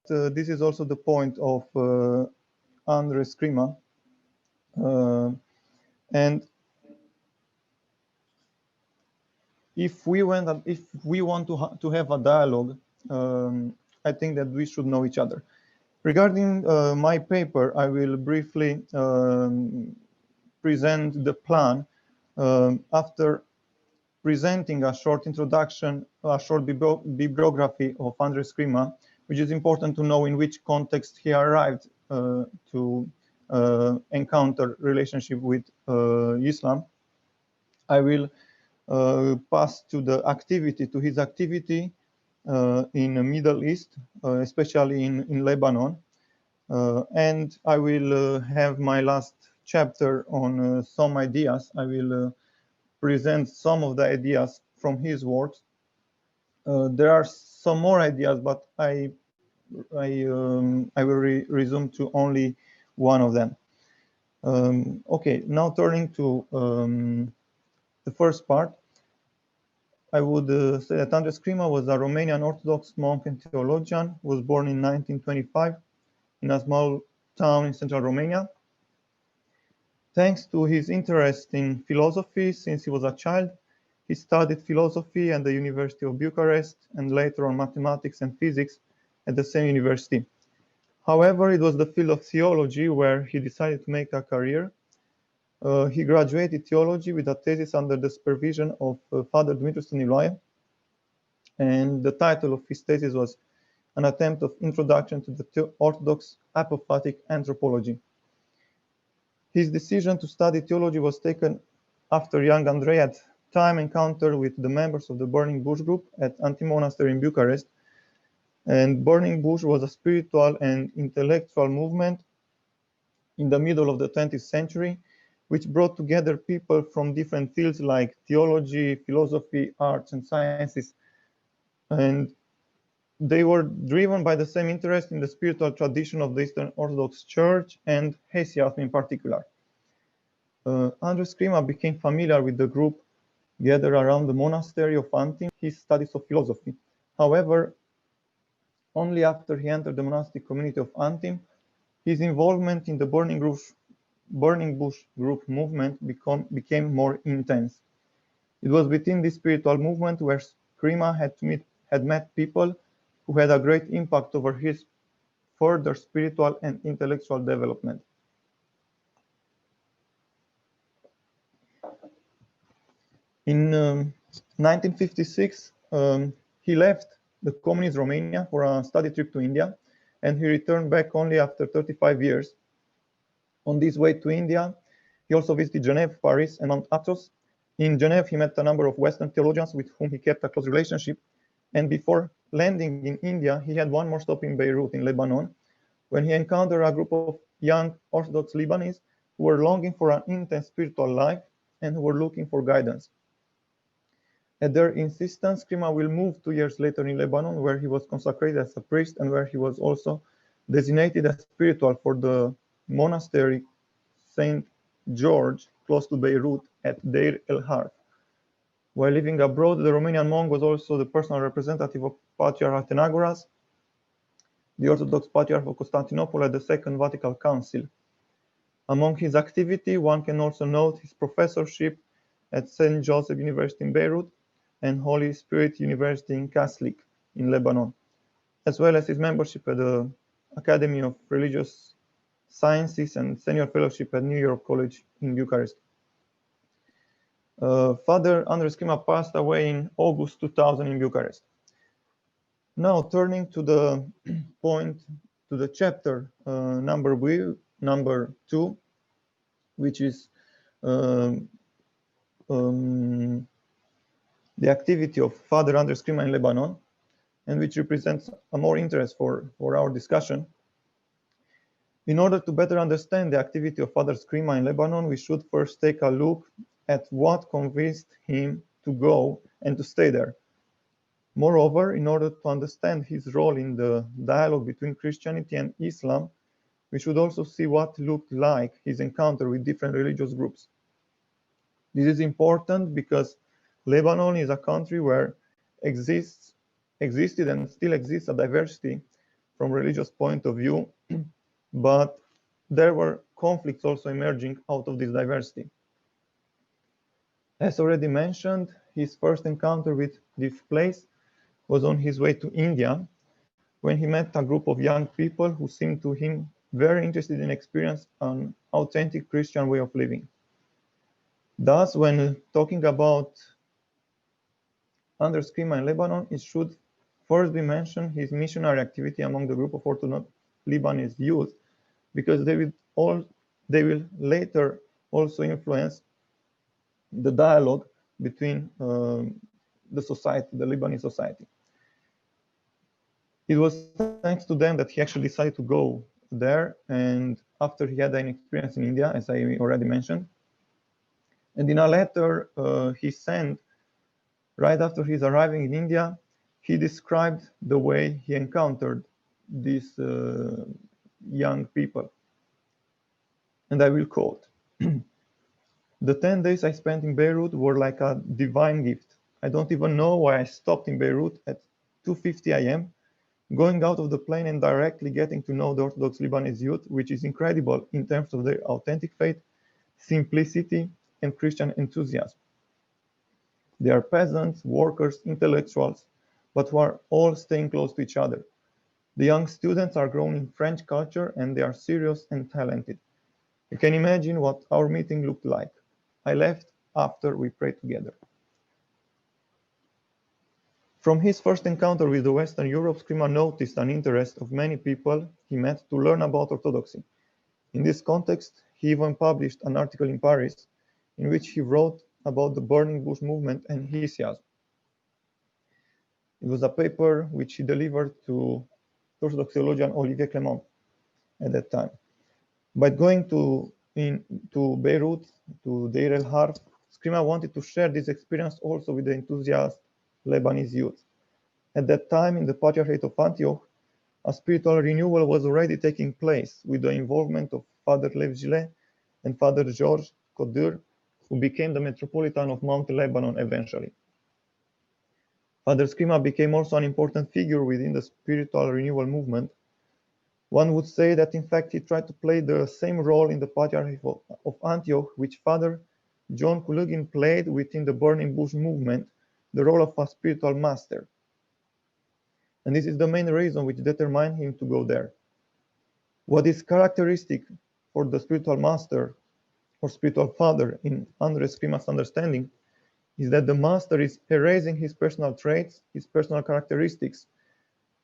this is also the point of André Scrima. And if we want to have a dialogue, I think that we should know each other. Regarding my paper, I will briefly present the plan after presenting a short introduction, a short bibliography of André Scrima, which is important to know in which context he arrived to encounter relationship with Islam. I will pass to his activity in the Middle East, especially in Lebanon. And I will have my last chapter on some ideas. I will present some of the ideas from his works. There are some more ideas, but I will resume to only one of them. Okay, now turning to the first part, I would say that André Scrima was a Romanian Orthodox monk and theologian who was born in 1925 in a small town in central Romania. Thanks to his interest in philosophy since he was a child, he studied philosophy at the University of Bucharest and later on mathematics and physics at the same university. However, it was the field of theology where he decided to make a career. He graduated theology with a thesis under the supervision of Father Dumitru Stăniloae, and the title of his thesis was An Attempt of Introduction to the Orthodox Apophatic Anthropology. His decision to study theology was taken after young André had time encounter with the members of the Burning Bush group at Monastery in Bucharest. And Burning Bush was a spiritual and intellectual movement in the middle of the 20th century, which brought together people from different fields like theology, philosophy, arts, and sciences. And they were driven by the same interest in the spiritual tradition of the Eastern Orthodox Church and Hesianism in particular. André Scrima became familiar with the group gathered around the monastery of Antim, his studies of philosophy. However, only after he entered the monastic community of Antim, his involvement in the Burning Bush group movement became more intense. It was within this spiritual movement where Scrima had met people who had a great impact over his further spiritual and intellectual development. In 1956, he left the communist Romania for a study trip to India, and he returned back only after 35 years. On this way to India, he also visited Geneva, Paris, and Mount Athos. In Geneva, he met a number of Western theologians with whom he kept a close relationship. And before landing in India, he had one more stop in Beirut, in Lebanon, when he encountered a group of young Orthodox Lebanese who were longing for an intense spiritual life and who were looking for guidance. At their insistence, Scrima will move 2 years later in Lebanon, where he was consecrated as a priest and where he was also designated as spiritual for the monastery Saint George, close to Beirut at Deir el-Harb. While living abroad, the Romanian monk was also the personal representative of Patriarch Athenagoras, the Orthodox Patriarch of Constantinople at the Second Vatican Council. Among his activity, one can also note his professorship at St. Joseph University in Beirut and Holy Spirit University in Kaslik in Lebanon, as well as his membership at the Academy of Religious Sciences and senior fellowship at New York College in Bucharest. Father André Scrima passed away in August 2000 in Bucharest. Now turning to the point, to the chapter number 2, which is the activity of Father André Scrima in Lebanon, and which represents a more interest for our discussion. In order to better understand the activity of Father Scrima in Lebanon, we should first take a look at what convinced him to go and to stay there. Moreover, in order to understand his role in the dialogue between Christianity and Islam, we should also see what looked like his encounter with different religious groups. This is important because Lebanon is a country where existed and still exists a diversity from religious point of view, but there were conflicts also emerging out of this diversity. As already mentioned, his first encounter with this place was on his way to India, when he met a group of young people who seemed to him very interested in experience an authentic Christian way of living. Thus, when talking about André Scrima in Lebanon, it should first be mentioned his missionary activity among the group of Orthodox Lebanese youth, because they will later also influence the dialogue between the society, the Lebanese society. It was thanks to them that he actually decided to go there, and after he had an experience in India, as I already mentioned. And in a letter he sent right after his arriving in India, he described the way he encountered these young people. And I will quote, "The 10 days I spent in Beirut were like a divine gift. I don't even know why I stopped in Beirut at 2:50 a.m., going out of the plane and directly getting to know the Orthodox Lebanese youth, which is incredible in terms of their authentic faith, simplicity, and Christian enthusiasm. They are peasants, workers, intellectuals, but who are all staying close to each other. The young students are grown in French culture and they are serious and talented. You can imagine what our meeting looked like. I left after we prayed together." From his first encounter with the Western Europe, Scrima noticed an interest of many people he met to learn about Orthodoxy. In this context, he even published an article in Paris in which he wrote about the burning bush movement and Hesiasm. It was a paper which he delivered to Orthodox theologian Olivier Clement at that time. By going to Beirut, to Deir el-Harb, Scrima wanted to share this experience also with the enthusiast Lebanese youth. At that time, in the Patriarchate of Antioch, a spiritual renewal was already taking place with the involvement of Father Lev Gillet and Father Georges Codur, who became the Metropolitan of Mount Lebanon eventually. Father Scrima became also an important figure within the spiritual renewal movement. One would say that in fact he tried to play the same role in the Patriarchate of Antioch which Father John Kulugin played within the Burning Bush movement, the role of a spiritual master. And this is the main reason which determined him to go there. What is characteristic for the spiritual master or spiritual father in André Scrima's understanding is that the master is erasing his personal traits, his personal characteristics.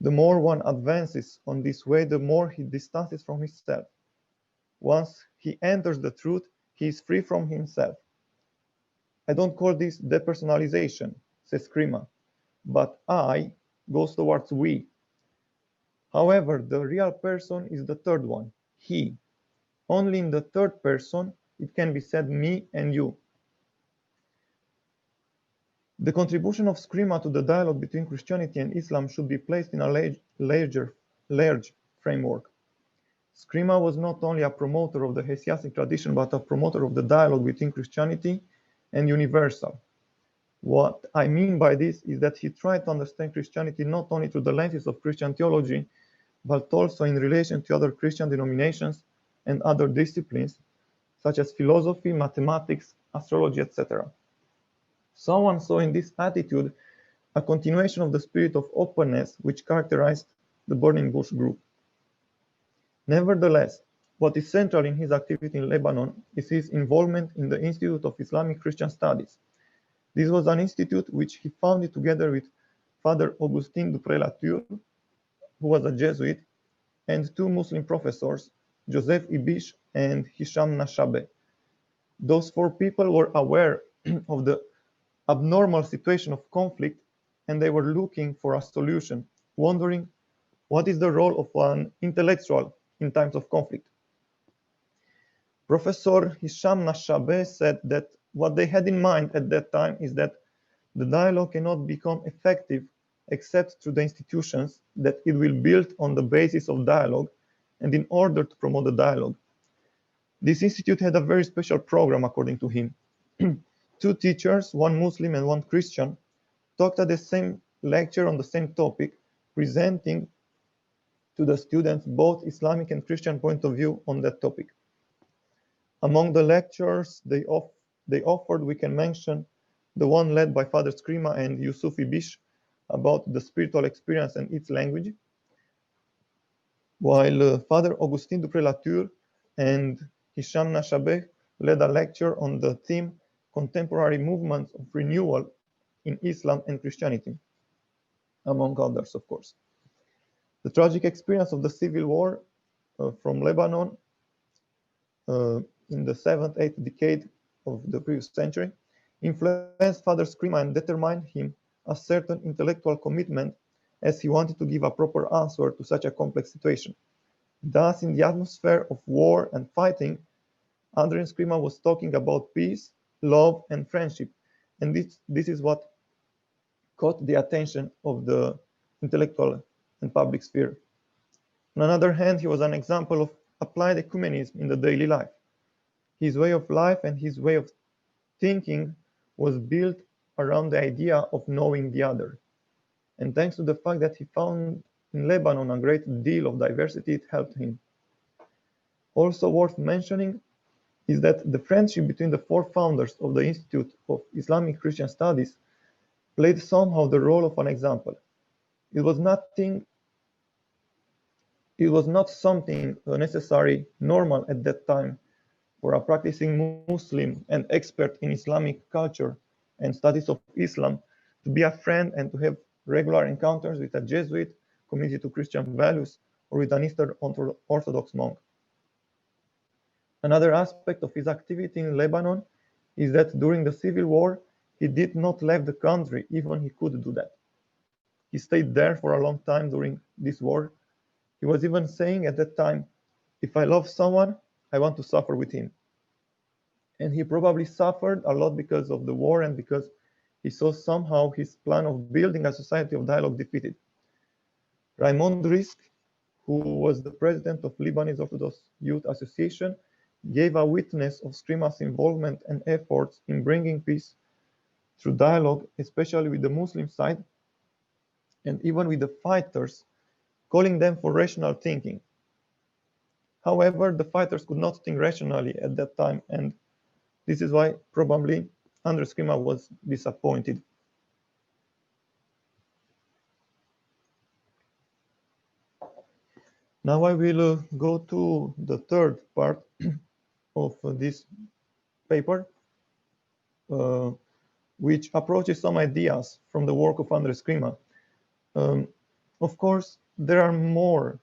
The more one advances on this way, the more he distances from himself. Once he enters the truth, he is free from himself. I don't call this depersonalization, says Scrima, but I goes towards we. However, the real person is the third one, he. Only in the third person it can be said me and you. The contribution of Scrima to the dialogue between Christianity and Islam should be placed in a large framework. Scrima was not only a promoter of the Hesiastic tradition, but a promoter of the dialogue between Christianity and Universal. What I mean by this is that he tried to understand Christianity not only through the lenses of Christian theology, but also in relation to other Christian denominations and other disciplines, such as philosophy, mathematics, astrology, etc. Someone saw in this attitude a continuation of the spirit of openness which characterized the Burning Bush group. Nevertheless, what is central in his activity in Lebanon is his involvement in the Institute of Islamic Christian Studies. This was an institute which he founded together with Father Augustin Dupré-Latour, who was a Jesuit, and two Muslim professors, Joseph Ibish and Hisham Nashabe. Those four people were aware of the abnormal situation of conflict, and they were looking for a solution, wondering what is the role of an intellectual in times of conflict. Professor Hisham Nashabe said that what they had in mind at that time is that the dialogue cannot become effective except through the institutions that it will build on the basis of dialogue and in order to promote the dialogue. This institute had a very special program according to him. Two teachers, one Muslim and one Christian, talked at the same lecture on the same topic, presenting to the students both Islamic and Christian point of view on that topic. Among the lectures they offered, we can mention the one led by Father Scrima and Yusufi Bish about the spiritual experience and its language, while Father Augustin Dupré-Latour and Hisham Nashabeh led a lecture on the theme Contemporary Movements of Renewal in Islam and Christianity, among others, of course. The tragic experience of the civil war from Lebanon in the 7th, 8th decade of the previous century influenced Father Scrima and determined him a certain intellectual commitment, as he wanted to give a proper answer to such a complex situation. Thus, in the atmosphere of war and fighting, André Scrima was talking about peace, love, and friendship, and this is what caught the attention of the intellectual and public sphere. On another hand, he was an example of applied ecumenism in the daily life. His way of life and his way of thinking was built around the idea of knowing the other. And thanks to the fact that he found in Lebanon a great deal of diversity, it helped him. Also worth mentioning is that the friendship between the four founders of the Institute of Islamic Christian Studies played somehow the role of an example. It was not something necessary, normal at that time for a practicing Muslim and expert in Islamic culture and studies of Islam to be a friend and to have regular encounters with a Jesuit committed to Christian values or with an Eastern Orthodox monk. Another aspect of his activity in Lebanon is that during the civil war, he did not leave the country, even he could do that. He stayed there for a long time during this war. He was even saying at that time, if I love someone, I want to suffer with him. And he probably suffered a lot because of the war and because he saw somehow his plan of building a society of dialogue defeated. Raymond Risk, who was the president of Lebanese Orthodox Youth Association, gave a witness of Scrima's involvement and efforts in bringing peace through dialogue, especially with the Muslim side, and even with the fighters, calling them for rational thinking. However, the fighters could not think rationally at that time, and this is why probably André Scrima was disappointed. Now I will go to the third part of this paper, which approaches some ideas from the work of André Scrima. Of course, there are more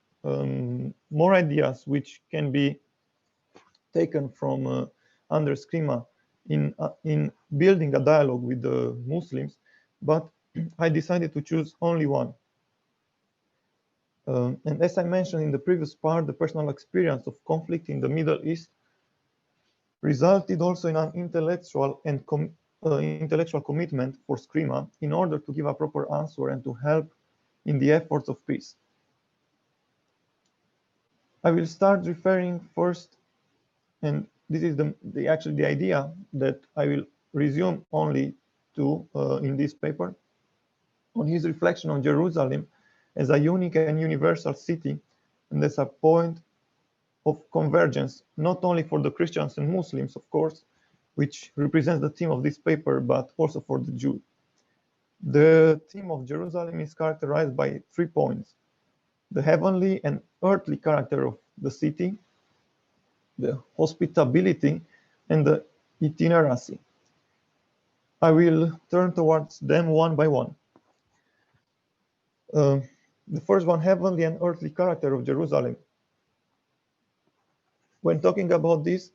ideas which can be taken from André Scrima in building a dialogue with the Muslims, but I decided to choose only one. And as I mentioned in the previous part, the personal experience of conflict in the Middle East resulted also in an intellectual and intellectual commitment for Scrima in order to give a proper answer and to help in the efforts of peace. I will start referring first, and this is actually the idea that I will resume only to in this paper, on his reflection on Jerusalem as a unique and universal city and as a point of convergence, not only for the Christians and Muslims, of course, which represents the theme of this paper, but also for the Jews. The theme of Jerusalem is characterized by 3 points: the heavenly and earthly character of the city, the hospitality, and the itineracy. I will turn towards them one by one. The first one, heavenly and earthly character of Jerusalem. When talking about this,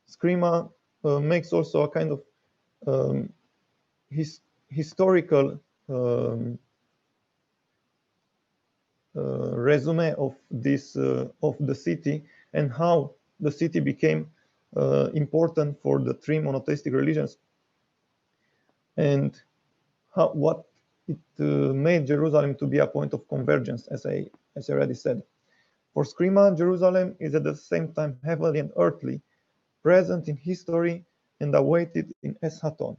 Scrima makes also a kind of historical resume of this of the city and how the city became important for the 3 monotheistic religions, and what it made Jerusalem to be a point of convergence, as I already said. For Scrima, Jerusalem is at the same time heavenly and earthly, present in history and awaited in Eschaton.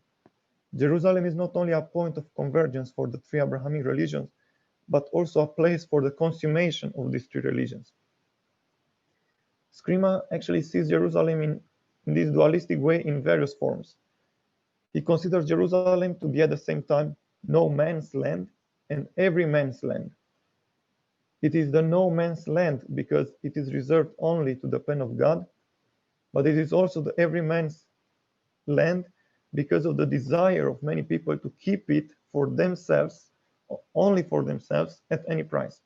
Jerusalem is not only a point of convergence for the 3 Abrahamic religions, but also a place for the consummation of these three religions. Scrima actually sees Jerusalem in this dualistic way in various forms. He considers Jerusalem to be at the same time no man's land and every man's land. It is the no man's land because it is reserved only to the pen of God, but it is also the every man's land because of the desire of many people to keep it for themselves, only for themselves, at any price.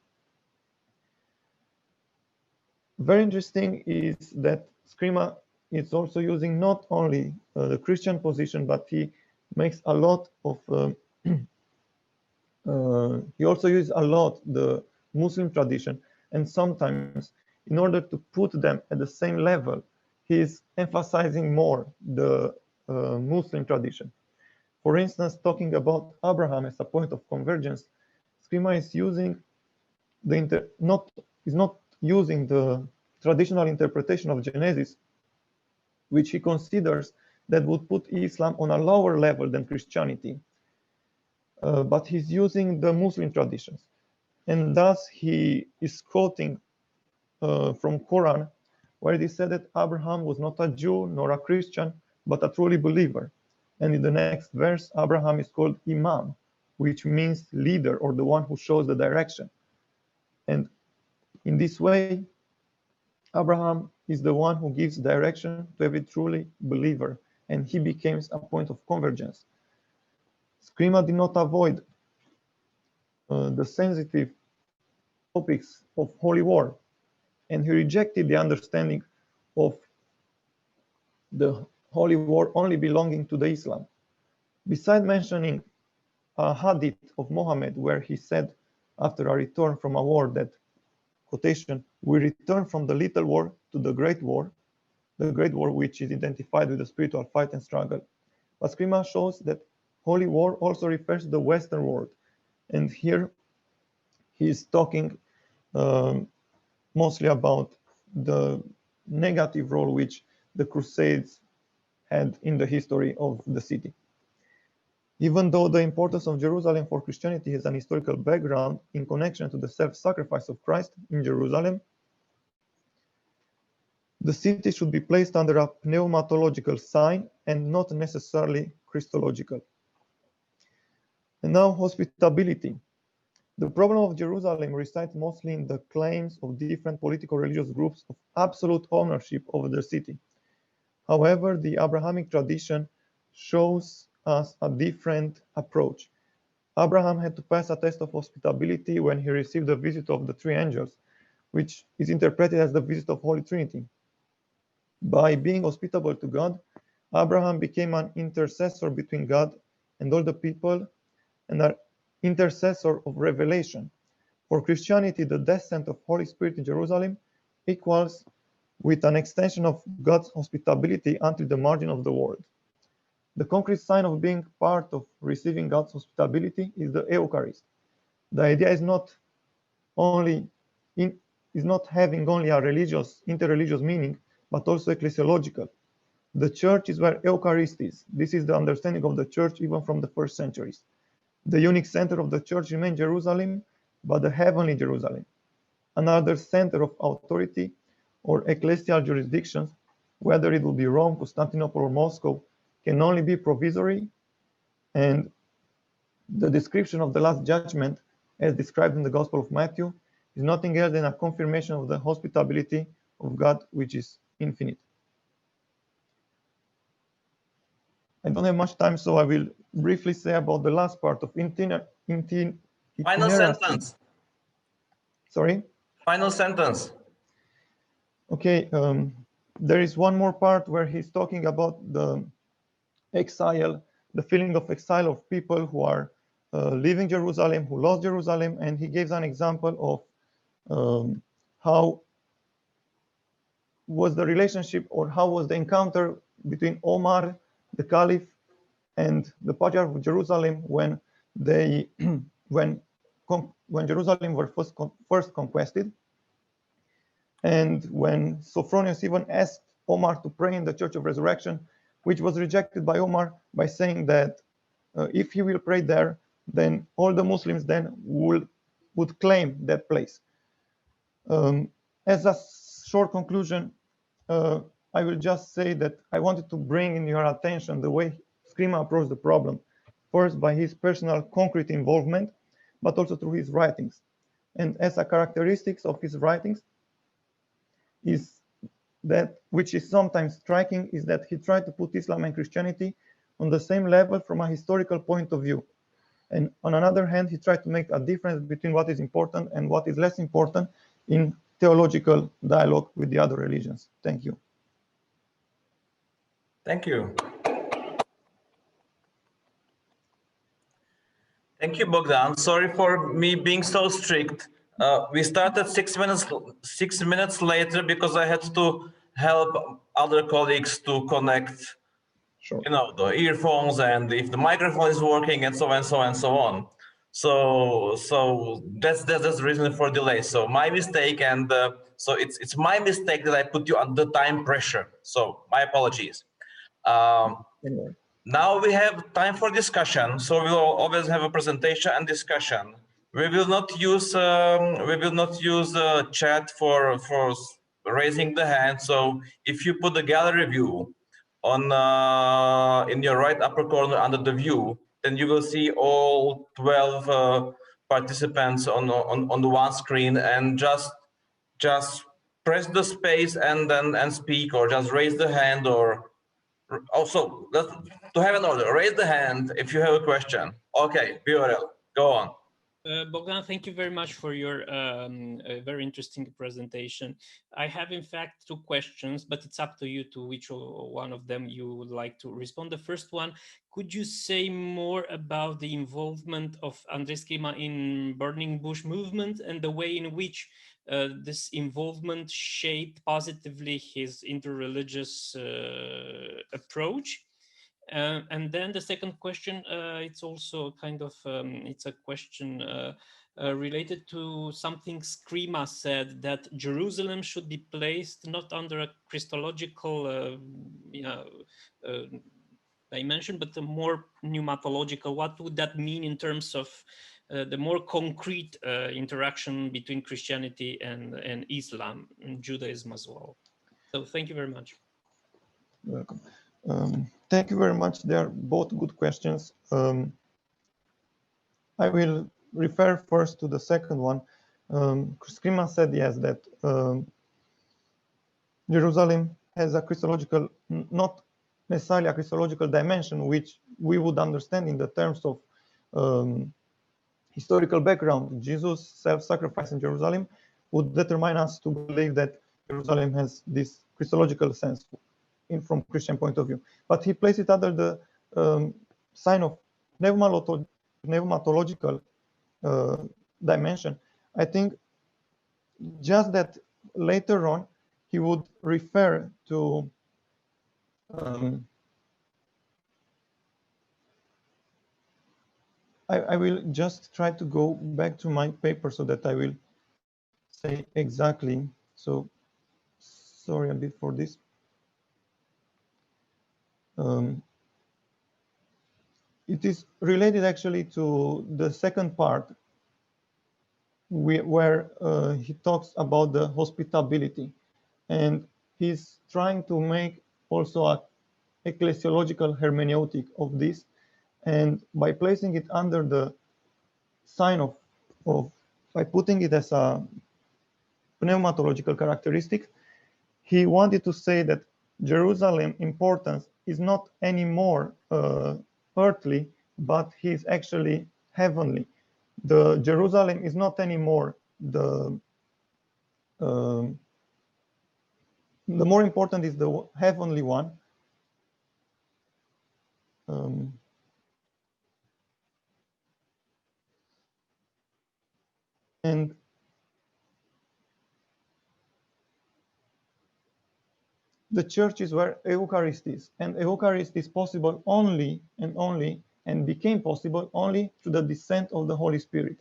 Very interesting is that Scrima is also using not only the Christian position, but he makes a lot of, he also uses a lot the Muslim tradition, and sometimes in order to put them at the same level, he is emphasizing more the Muslim tradition. For instance, talking about Abraham as a point of convergence, Scrima is using not using the traditional interpretation of Genesis, which he considers that would put Islam on a lower level than Christianity. But he's using the Muslim traditions. And thus he is quoting from Quran, where it is said that Abraham was not a Jew nor a Christian, but a truly believer. And in the next verse, Abraham is called Imam, which means leader or the one who shows the direction. And in this way, Abraham is the one who gives direction to every truly believer, and he becomes a point of convergence. Scrima did not avoid the sensitive topics of holy war, and he rejected the understanding of the holy war only belonging to the Islam. Besides mentioning a hadith of Muhammad where he said after a return from a war that, quotation, we return from the little war to the great war which is identified with the spiritual fight and struggle. But Scrima shows that holy war also refers to the Western world, and here he is talking mostly about the negative role which the Crusades had in the history of the city. Even though the importance of Jerusalem for Christianity has an historical background in connection to the self-sacrifice of Christ in Jerusalem, the city should be placed under a pneumatological sign and not necessarily Christological. And now, hospitability. The problem of Jerusalem resides mostly in the claims of different political religious groups of absolute ownership over the city. However, the Abrahamic tradition shows us a different approach. Abraham had to pass a test of hospitability when he received the visit of the three angels, which is interpreted as the visit of Holy Trinity. By being hospitable to God, Abraham became an intercessor between God and all the people, and an intercessor of revelation. For Christianity, the descent of Holy Spirit in Jerusalem equals with an extension of God's hospitality until the margin of the world. The concrete sign of being part of receiving God's hospitality is the Eucharist. The idea is not having only a interreligious meaning, but also ecclesiological. The church is where Eucharist is. This is the understanding of the church even from the first centuries. The unique center of the church remains Jerusalem, but the heavenly Jerusalem. Another center of authority or ecclesial jurisdictions, whether it will be Rome, Constantinople, or Moscow, can only be provisory, and the description of the Last Judgment, as described in the Gospel of Matthew, is nothing else than a confirmation of the hospitality of God, which is infinite. I don't have much time, so I will briefly say about the last part of itinerancy. Final sentence. Sorry? Final sentence. Okay, there is one more part where he's talking about the exile, the feeling of exile of people who are leaving Jerusalem, who lost Jerusalem, and he gives an example of how was the relationship or how was the encounter between Omar, the Caliph, and the Patriarch of Jerusalem when they when Jerusalem were first conquered, and when Sophronius even asked Omar to pray in the Church of Resurrection, which was rejected by Omar by saying that if he will pray there, then all the Muslims then will would claim that place. As a short conclusion, I will just say that I wanted to bring in your attention the way Scrima approached the problem, first by his personal concrete involvement, but also through his writings. And as a characteristics of his writings is that, which is sometimes striking, is that he tried to put Islam and Christianity on the same level from a historical point of view. And on another hand, he tried to make a difference between what is important and what is less important in theological dialogue with the other religions. Thank you. Thank you. Thank you, Bogdan. Sorry for me being so strict. We started 6 minutes later because I had to help other colleagues to connect, Sure. you know, the earphones and if the microphone is working and so on and so on and so on. So that's the reason for delay. So my mistake, and so it's my mistake that I put you under time pressure. So my apologies. Now we have time for discussion. So we will always have a presentation and discussion. We will not use chat for raising the hand. So if you put the gallery view on in your right upper corner under the view, then you will see all 12 participants on the one screen, and just press the space and then speak, or just raise the hand, or also to have an order, raise the hand if you have a question. Okay, BRL, go on. Bogdan, thank you very much for your very interesting presentation. I have, in fact, 2 questions, but it's up to you to which one of them you would like to respond. The first one, could you say more about the involvement of André Scrima in Burning Bush movement and the way in which this involvement shaped positively his interreligious approach? And then the second question, it's also kind of, it's a question related to something Scrima said, that Jerusalem should be placed not under a Christological dimension, but a more pneumatological. What would that mean in terms of the more concrete interaction between Christianity and Islam and Judaism as well? So thank you very much. Welcome. Thank you very much. They are both good questions. I will refer first to the second one. Scrima said, yes, that Jerusalem has a Christological, not necessarily a Christological dimension, which we would understand in the terms of historical background. Jesus' self-sacrifice in Jerusalem would determine us to believe that Jerusalem has this Christological sense from Christian point of view. But he placed it under the sign of pneumatological dimension. I think just that later on he would refer to I will just try to go back to my paper so that I will say exactly. So sorry a bit for this. It is related actually to the second part where he talks about the hospitability, and he's trying to make also a ecclesiological hermeneutic of this, and by placing it under the sign of by putting it as a pneumatological characteristic, he wanted to say that Jerusalem importance is not anymore earthly, but he's actually heavenly. The Jerusalem is not anymore the more important is the heavenly one. And the church is where Eucharist is, and Eucharist is possible only and became possible only through the descent of the Holy Spirit.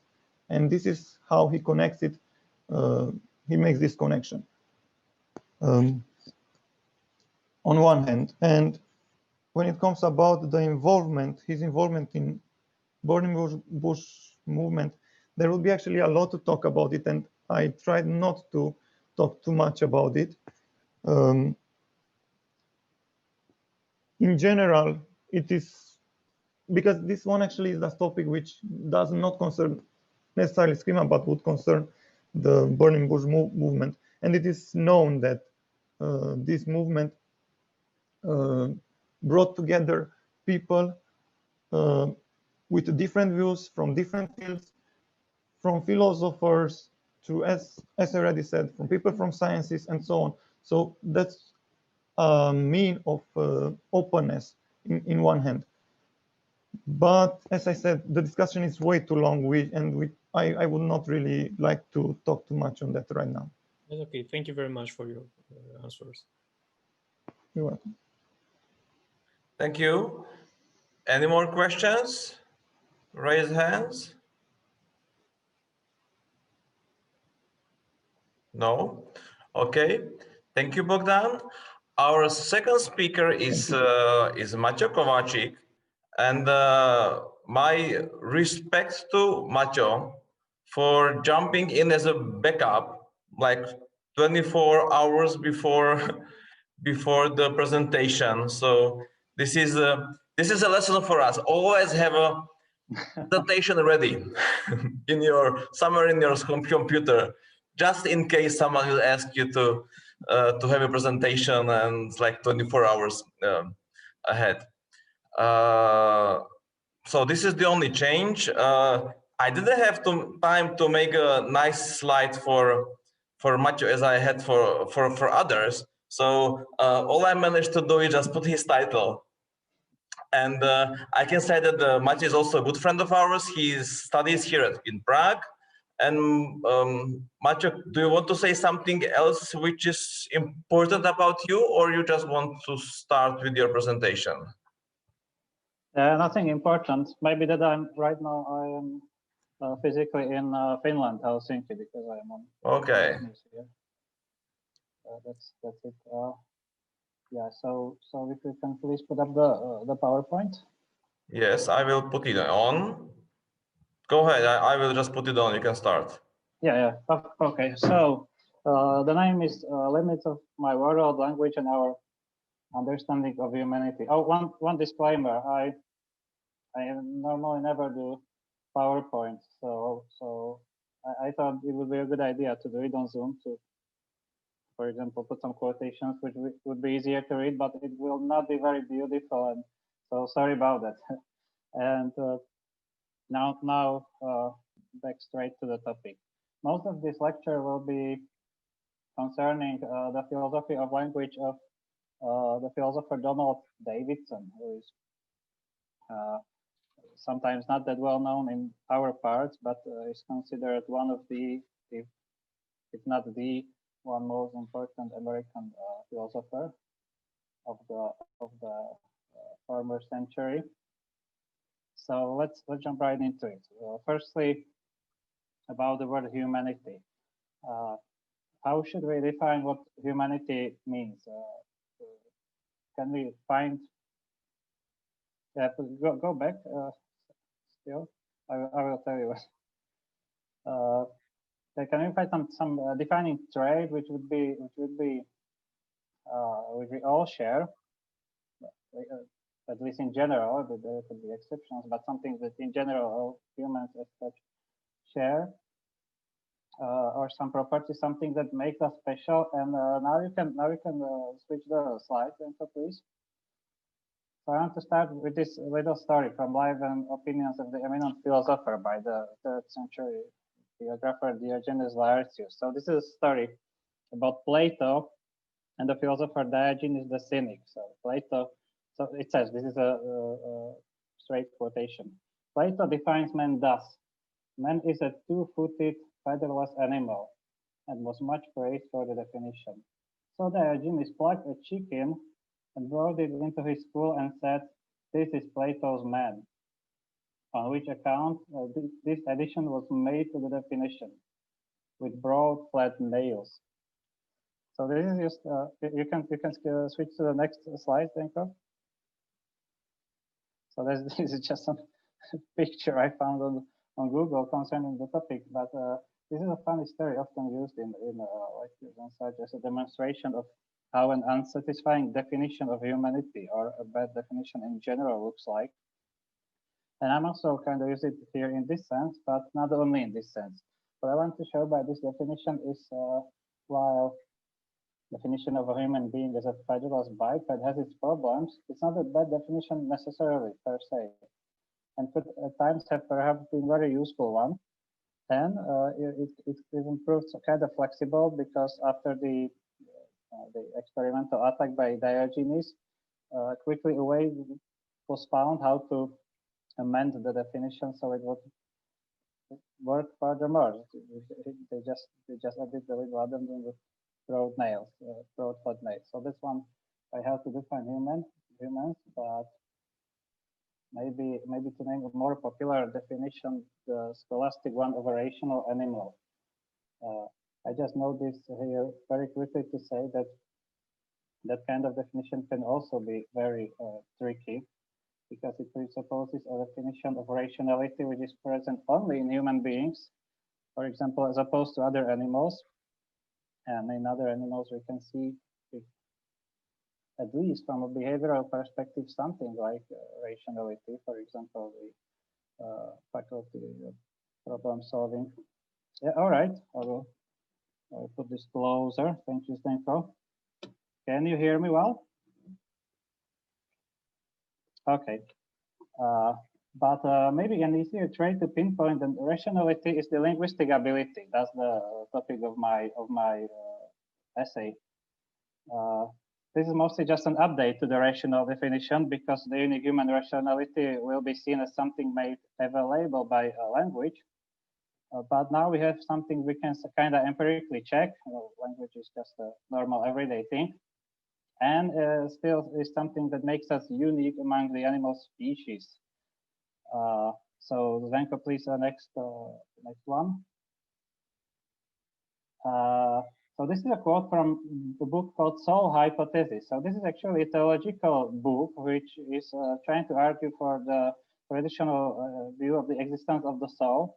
And this is how he connects it. He makes this connection on one hand. And when it comes about the involvement, his involvement in Burning Bush movement, there will be actually a lot to talk about it, and I tried not to talk too much about it. In general, it is because this one actually is a topic which does not concern necessarily Scrima, but would concern the Burning Bush movement. And it is known that this movement brought together people with different views from different fields, from philosophers to, as I already said, from people from sciences and so on. So that's a mean of openness in one hand. But as I said, the discussion is way too long, I would not really like to talk too much on that right now. That's okay. Thank you very much for your answers. You're welcome. Thank you. Any more questions? Raise hands. No? Okay. Thank you, Bogdan. Our second speaker is Maťo Kovačík. And my respect to Maťo for jumping in as a backup, like 24 hours before the presentation. So this is a lesson for us. Always have a presentation ready somewhere in your computer, just in case someone will ask you to have a presentation and it's like 24 hours ahead. So this is the only change. I didn't have time to make a nice slide for Maťo as I had for others. So all I managed to do is just put his title. And I can say that Maťo is also a good friend of ours. He studies here in Prague. And Maťo, do you want to say something else which is important about you, or you just want to start with your presentation? Nothing important. Maybe that right now I am physically in Finland, Helsinki, because I am on. Okay. That's it. Yeah. So if you can please put up the PowerPoint. Yes, I will put it on. Go ahead. I will just put it on. You can start. Yeah. Okay. So the name is Limits of My World, Language, and Our Understanding of Humanity. Oh, one disclaimer. I normally never do PowerPoint, so I thought it would be a good idea to do it on Zoom to, for example, put some quotations which would be easier to read, but it will not be very beautiful, and so sorry about that. And now back straight to the topic. Most of this lecture will be concerning the philosophy of language of the philosopher Donald Davidson, who is sometimes not that well known in our parts, but is considered one of the, if not the one most important American philosopher of the former century. So let's jump right into it. Firstly, about the word humanity. How should we define what humanity means? Can we find? Yeah, go back. Still, I will tell you. Can we find some defining trait which we all share, at least in general? There could be exceptions, but something that in general all humans as such share, or some property, something that makes us special. And now you can switch the slide, please. So I want to start with this little story from Life and Opinions of the Eminent Philosopher by the 3rd century biographer Diogenes Laertius. So this is a story about Plato and the philosopher Diogenes the Cynic. So Plato, so it says, this is a straight quotation. Plato defines man thus: man is a two-footed, featherless animal, and was much praised for the definition. So Diogenes plucked a chicken and brought it into his school and said, "This is Plato's man." On which account this addition was made to the definition, with broad, flat nails. So this is just you can switch to the next slide, Zdenko. So this is just some picture I found on Google concerning the topic, but this is a funny story often used in lectures and such as a demonstration of how an unsatisfying definition of humanity or a bad definition in general looks like. And I'm also kind of using it here in this sense, but not only in this sense. What I want to show by this definition is while definition of a human being as a fabulous bike that has its problems, it's not a bad definition necessarily per se. And could at times have perhaps been very useful one. And it improved kind of flexible because after the experimental attack by Diogenes, quickly a way was found how to amend the definition so it would work furthermore. They just added the little addend in the broad nails, broad footnails. So this one I have to define humans, but maybe to name a more popular definition, the scholastic one of a rational animal. I just know this here very quickly to say that that kind of definition can also be very tricky because it presupposes a definition of rationality which is present only in human beings, for example, as opposed to other animals. And in other animals, we can see, at least from a behavioral perspective, something like rationality, for example, the faculty of problem solving. Yeah, all right, I'll put this closer. Thank you, Zdenko. Can you hear me well? Okay. But maybe an easier trait to pinpoint than rationality is the linguistic ability. That's the topic of my essay. This is mostly just an update to the rational definition because the unique human rationality will be seen as something made available by a language. But now we have something we can kind of empirically check. Language is just a normal everyday thing. And still is something that makes us unique among the animal species. So Zdenko, please, next one. So this is a quote from the book called Soul Hypothesis. So this is actually a theological book which is trying to argue for the traditional view of the existence of the soul.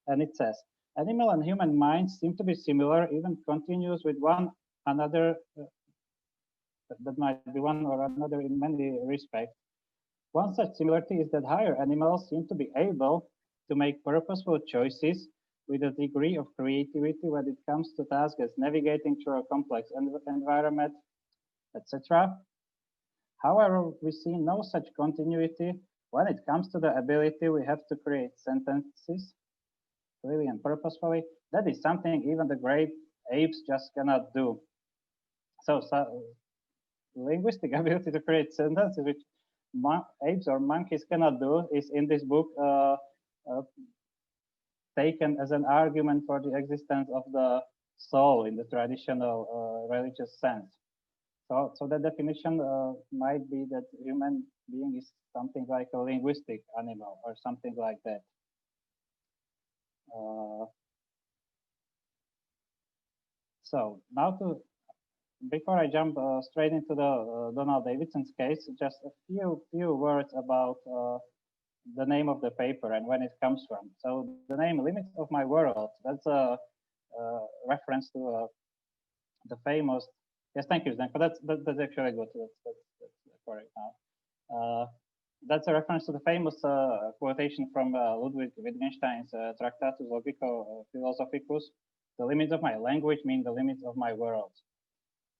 And it says, animal and human minds seem to be similar, even continuous with one another. That might be one or another in many respects. One such similarity is that higher animals seem to be able to make purposeful choices with a degree of creativity when it comes to tasks as navigating through a complex environment, etc. However, we see no such continuity when it comes to the ability we have to create sentences really and purposefully. That is something even the great apes just cannot do. So linguistic ability to create sentences which apes or monkeys cannot do is in this book taken as an argument for the existence of the soul in the traditional religious sense. So the definition might be that human being is something like a linguistic animal or something like that. So now before I jump straight into the Donald Davidson's case, just a few words about the name of the paper and when it comes from. So the name Limits of My World, that's a reference to the famous, yes, thank you, Zdenko, that's actually good, that's correct now. That's a reference to the famous quotation from Ludwig Wittgenstein's Tractatus Logico-Philosophicus, the limits of my language mean the limits of my world.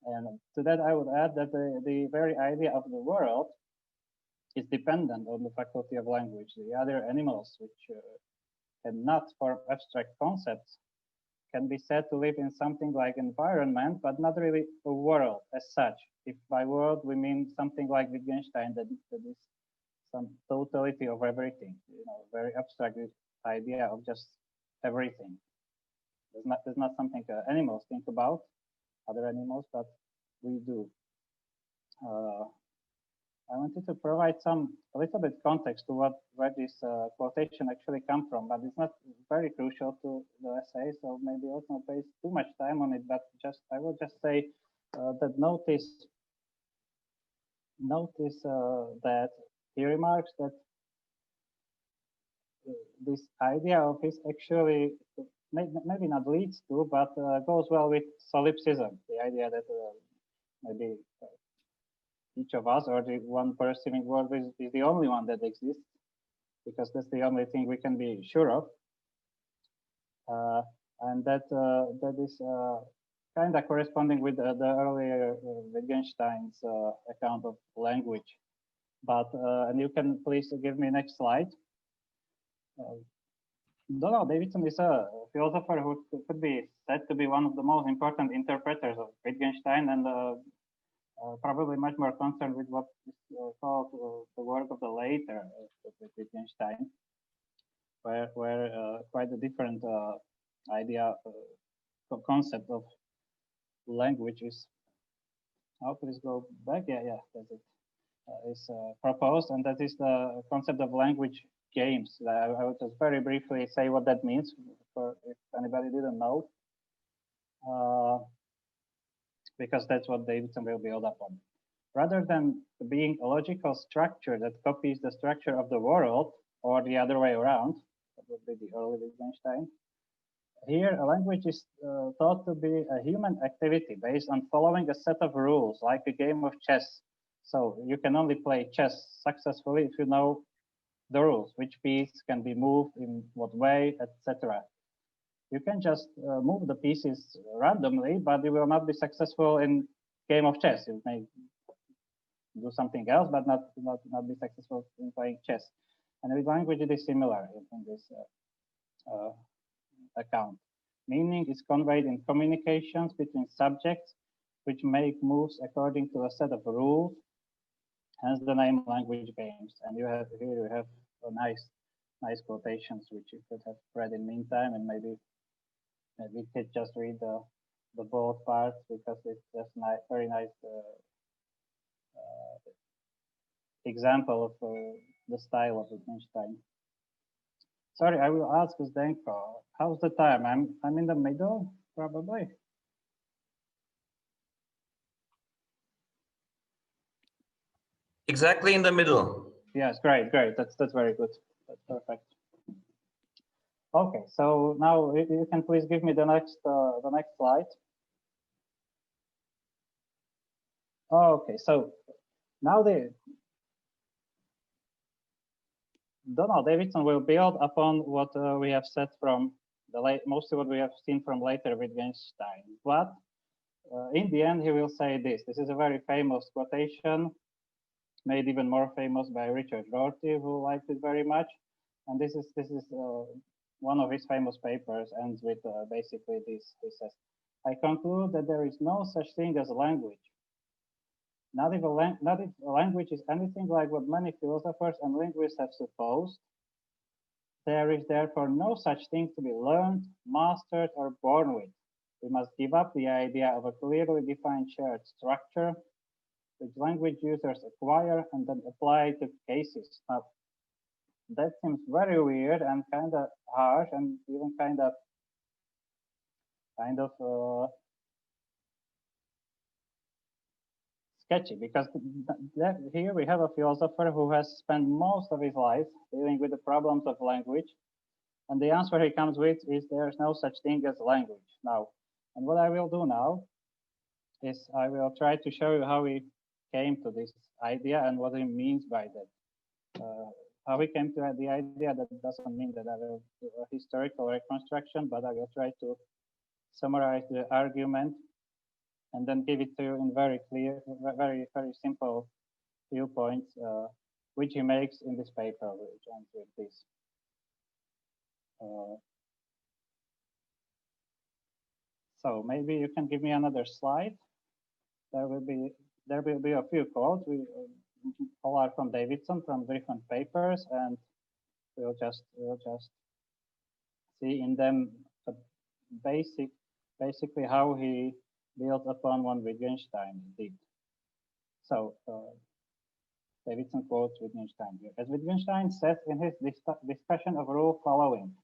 And to that, I would add that the very idea of the world is dependent on the faculty of language. The other animals, which cannot form abstract concepts, can be said to live in something like environment, but not really a world as such. If by world we mean something like Wittgenstein, that is some totality of everything, very abstract idea of just everything. There's not something animals think about, other animals, but we do. I wanted to provide a little bit context to where this quotation actually come from, but it's not very crucial to the essay, so maybe also not waste too much time on it. But I will just say that notice that he remarks that this idea of his actually maybe not leads to, but goes well with solipsism, the idea that maybe each of us or the one perceiving world is the only one that exists, because that's the only thing we can be sure of, and that is kind of corresponding with the earlier Wittgenstein's account of language. But and you can please give me next slide. Donald Davidson is a philosopher who could be said to be one of the most important interpreters of Wittgenstein, and probably much more concerned with what is called the work of the later Wittgenstein, where quite a different idea, concept of language is. How please go back? Yeah, that's it. Is proposed, and that is the concept of language games. I will just very briefly say what that means, for if anybody didn't know, because that's what Davidson will build upon. Rather than being a logical structure that copies the structure of the world, or the other way around, that would be the early Wittgenstein. Here, a language is thought to be a human activity based on following a set of rules, like a game of chess. So you can only play chess successfully if you know the rules, which piece can be moved in what way, etc. You can just move the pieces randomly, but you will not be successful in game of chess. You may do something else, but not be successful in playing chess. And with language, it is similar in this account. Meaning is conveyed in communications between subjects, which make moves according to a set of rules. Hence the name language games. And here you have a nice quotations which you could have read in meantime, and maybe we could just read the bold parts, because it's just very nice example of the style of Wittgenstein. Sorry, I will ask Zdenko, how's the time? I'm in the middle, probably. Exactly in the middle. Yes, great. That's very good. That's perfect. Okay, so now you can please give me the next slide. Okay, so now Donald Davidson will build upon what we have said from mostly what we have seen from later Wittgenstein. But in the end, he will say this. This is a very famous quotation, made even more famous by Richard Rorty, who liked it very much. And this is one of his famous papers, ends with basically this. He says, "I conclude that there is no such thing as a language. Not if a language is anything like what many philosophers and linguists have supposed. There is therefore no such thing to be learned, mastered, or born with. We must give up the idea of a clearly defined shared structure, which language users acquire and then apply to cases." Now, that seems very weird and kind of harsh, and even kind of sketchy, because here we have a philosopher who has spent most of his life dealing with the problems of language, and the answer he comes with is there's no such thing as language. Now, and what I will do now is I will try to show you how he came to this idea and what he means by that. How he came to the idea, that doesn't mean that I will do a historical reconstruction, but I will try to summarize the argument and then give it to you in very clear, very simple viewpoints, which he makes in this paper, which ends with this. So maybe you can give me another slide. There will be a few quotes. We all are from Davidson, from different papers, and we'll just see in them basically how he built upon what Wittgenstein did. So Davidson quotes Wittgenstein here. As Wittgenstein says in his discussion of rule following,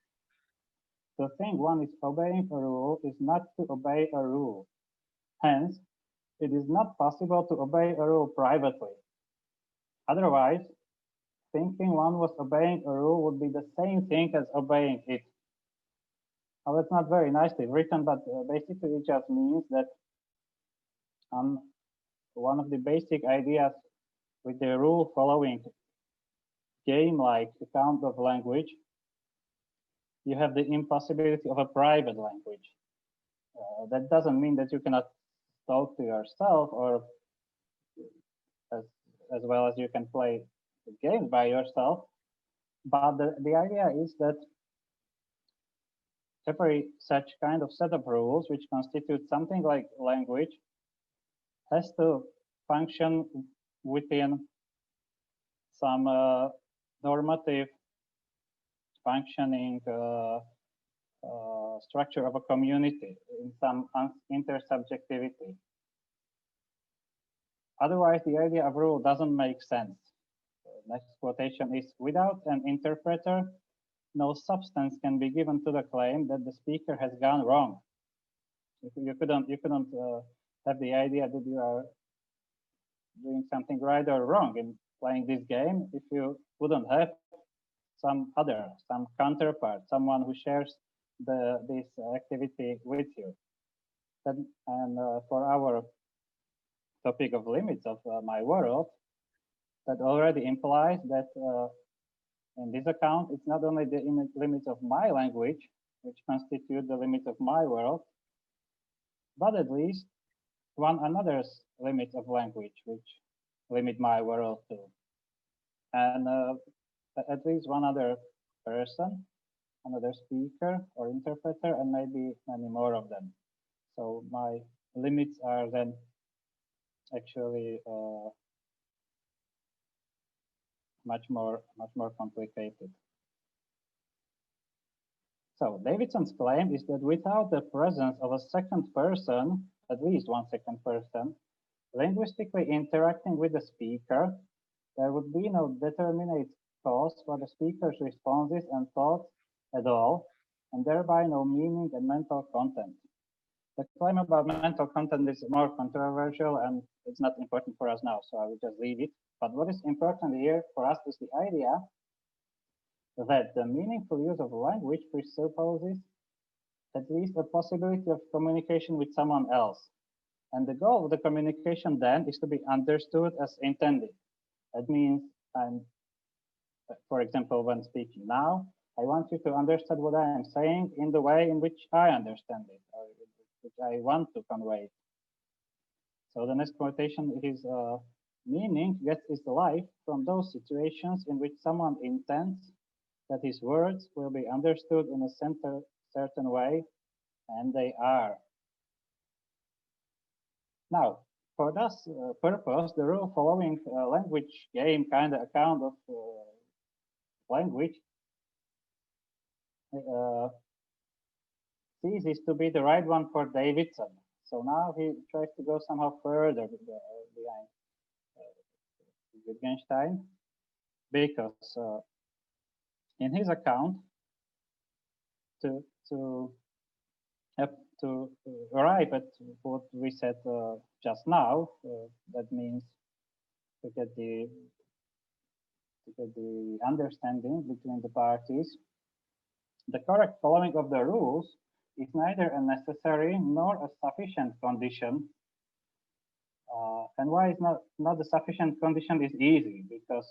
"To think one is obeying a rule is not to obey a rule. Hence, it is not possible to obey a rule privately. Otherwise, thinking one was obeying a rule would be the same thing as obeying it. Now, it's not very nicely written, but basically it just means that one of the basic ideas with the rule following game-like account of language, you have the impossibility of a private language. That doesn't mean that you cannot talk to yourself, or as well as you can play games by yourself. But the idea is that every such kind of set of rules, which constitute something like language, has to function within some normative functioning structure of a community, in some intersubjectivity. Otherwise, the idea of rule doesn't make sense. Next quotation is, without an interpreter, no substance can be given to the claim that the speaker has gone wrong. You couldn't have the idea that you are doing something right or wrong in playing this game if you wouldn't have some counterpart, someone who shares this activity with you. And for our topic of limits of my world, that already implies that in this account, it's not only the limits of my language, which constitute the limits of my world, but at least one another's limits of language, which limit my world too. And at least one other person, another speaker or interpreter, and maybe many more of them. So my limits are then actually much more complicated. So Davidson's claim is that without the presence of a second person, at least one second person, linguistically interacting with the speaker, there would be no determinate cause for the speaker's responses and thoughts at all, and thereby no meaning and mental content. The claim about mental content is more controversial, and it's not important for us now, so I will just leave it. But what is important here for us is the idea that the meaningful use of language presupposes at least a possibility of communication with someone else. And the goal of the communication then is to be understood as intended. That means, for example, when speaking now, I want you to understand what I am saying in the way in which I understand it, or which I want to convey. So the next quotation is, meaning gets its life from those situations in which someone intends that his words will be understood in a certain way, and they are. Now, for this purpose, the rule following language game kind of account of language ceases to be the right one for Davidson. So now he tries to go somehow further behind Wittgenstein, because in his account, to arrive at what we said just now, that means to get the understanding between the parties, the correct following of the rules is neither a necessary nor a sufficient condition. And why is not a sufficient condition is easy, because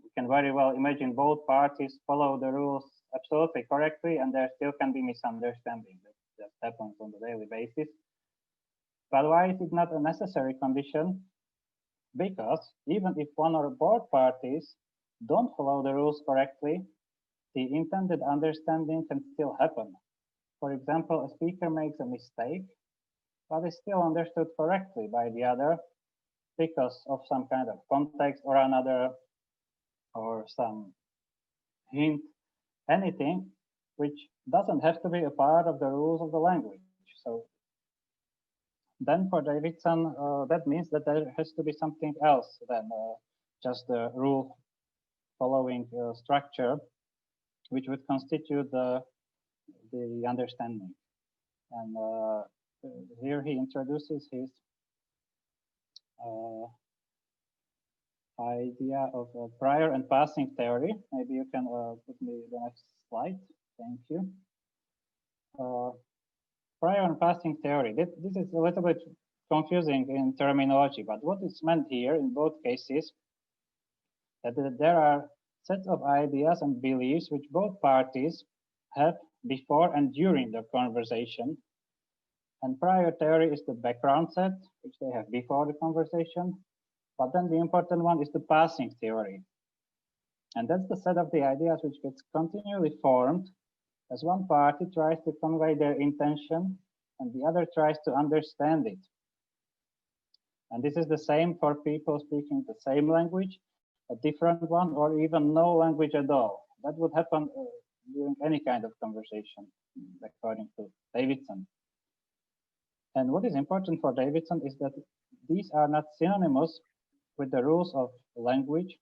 we can very well imagine both parties follow the rules absolutely correctly, and there still can be misunderstanding. That happens on a daily basis. But why is it not a necessary condition? Because even if one or both parties don't follow the rules correctly, the intended understanding can still happen. For example, a speaker makes a mistake, but is still understood correctly by the other because of some kind of context or another, or some hint, anything which doesn't have to be a part of the rules of the language. So then for Davidson, that means that there has to be something else than just the rule following structure, which would constitute the understanding. And here he introduces his idea of prior and passing theory. Maybe you can put me the next slide. Thank you. Prior and passing theory. This is a little bit confusing in terminology, but what is meant here in both cases that there are sets of ideas and beliefs which both parties have before and during the conversation. And prior theory is the background set, which they have before the conversation. But then the important one is the passing theory. And that's the set of the ideas which gets continually formed as one party tries to convey their intention and the other tries to understand it. And this is the same for people speaking the same language, a different one, or even no language at all. That would happen during any kind of conversation, according to Davidson. And what is important for Davidson is that these are not synonymous with the rules of language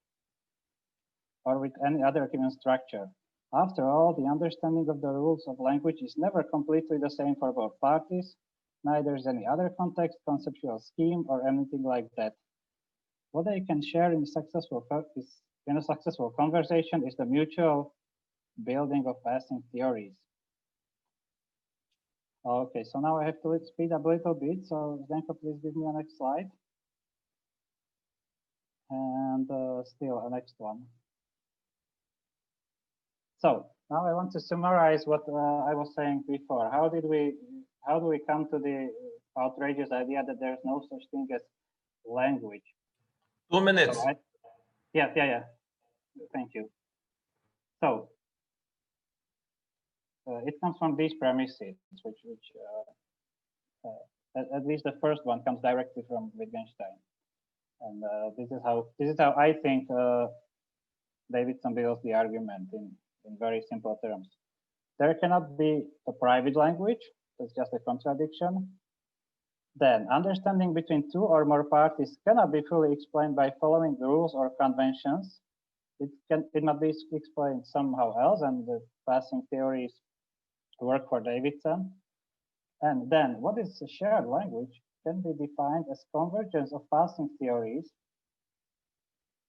or with any other given structure. After all, the understanding of the rules of language is never completely the same for both parties. Neither is any other context, conceptual scheme, or anything like that. What they can share in a successful conversation is the mutual building of passing theories. Okay, so now I have to speed up a little bit. So Zdenko, please give me a next slide. And still a next one. So now I want to summarize what I was saying before. How do we come to the outrageous idea that there's no such thing as language? 2 minutes. So yeah. Thank you. So it comes from these premises, which at least the first one comes directly from Wittgenstein, and this is how I think Davidson builds the argument in very simple terms. There cannot be a private language. That's just a contradiction. Then understanding between two or more parties cannot be fully explained by following the rules or conventions. It must be explained somehow else, and the passing theories work for Davidson. And then what is a shared language can be defined as convergence of passing theories,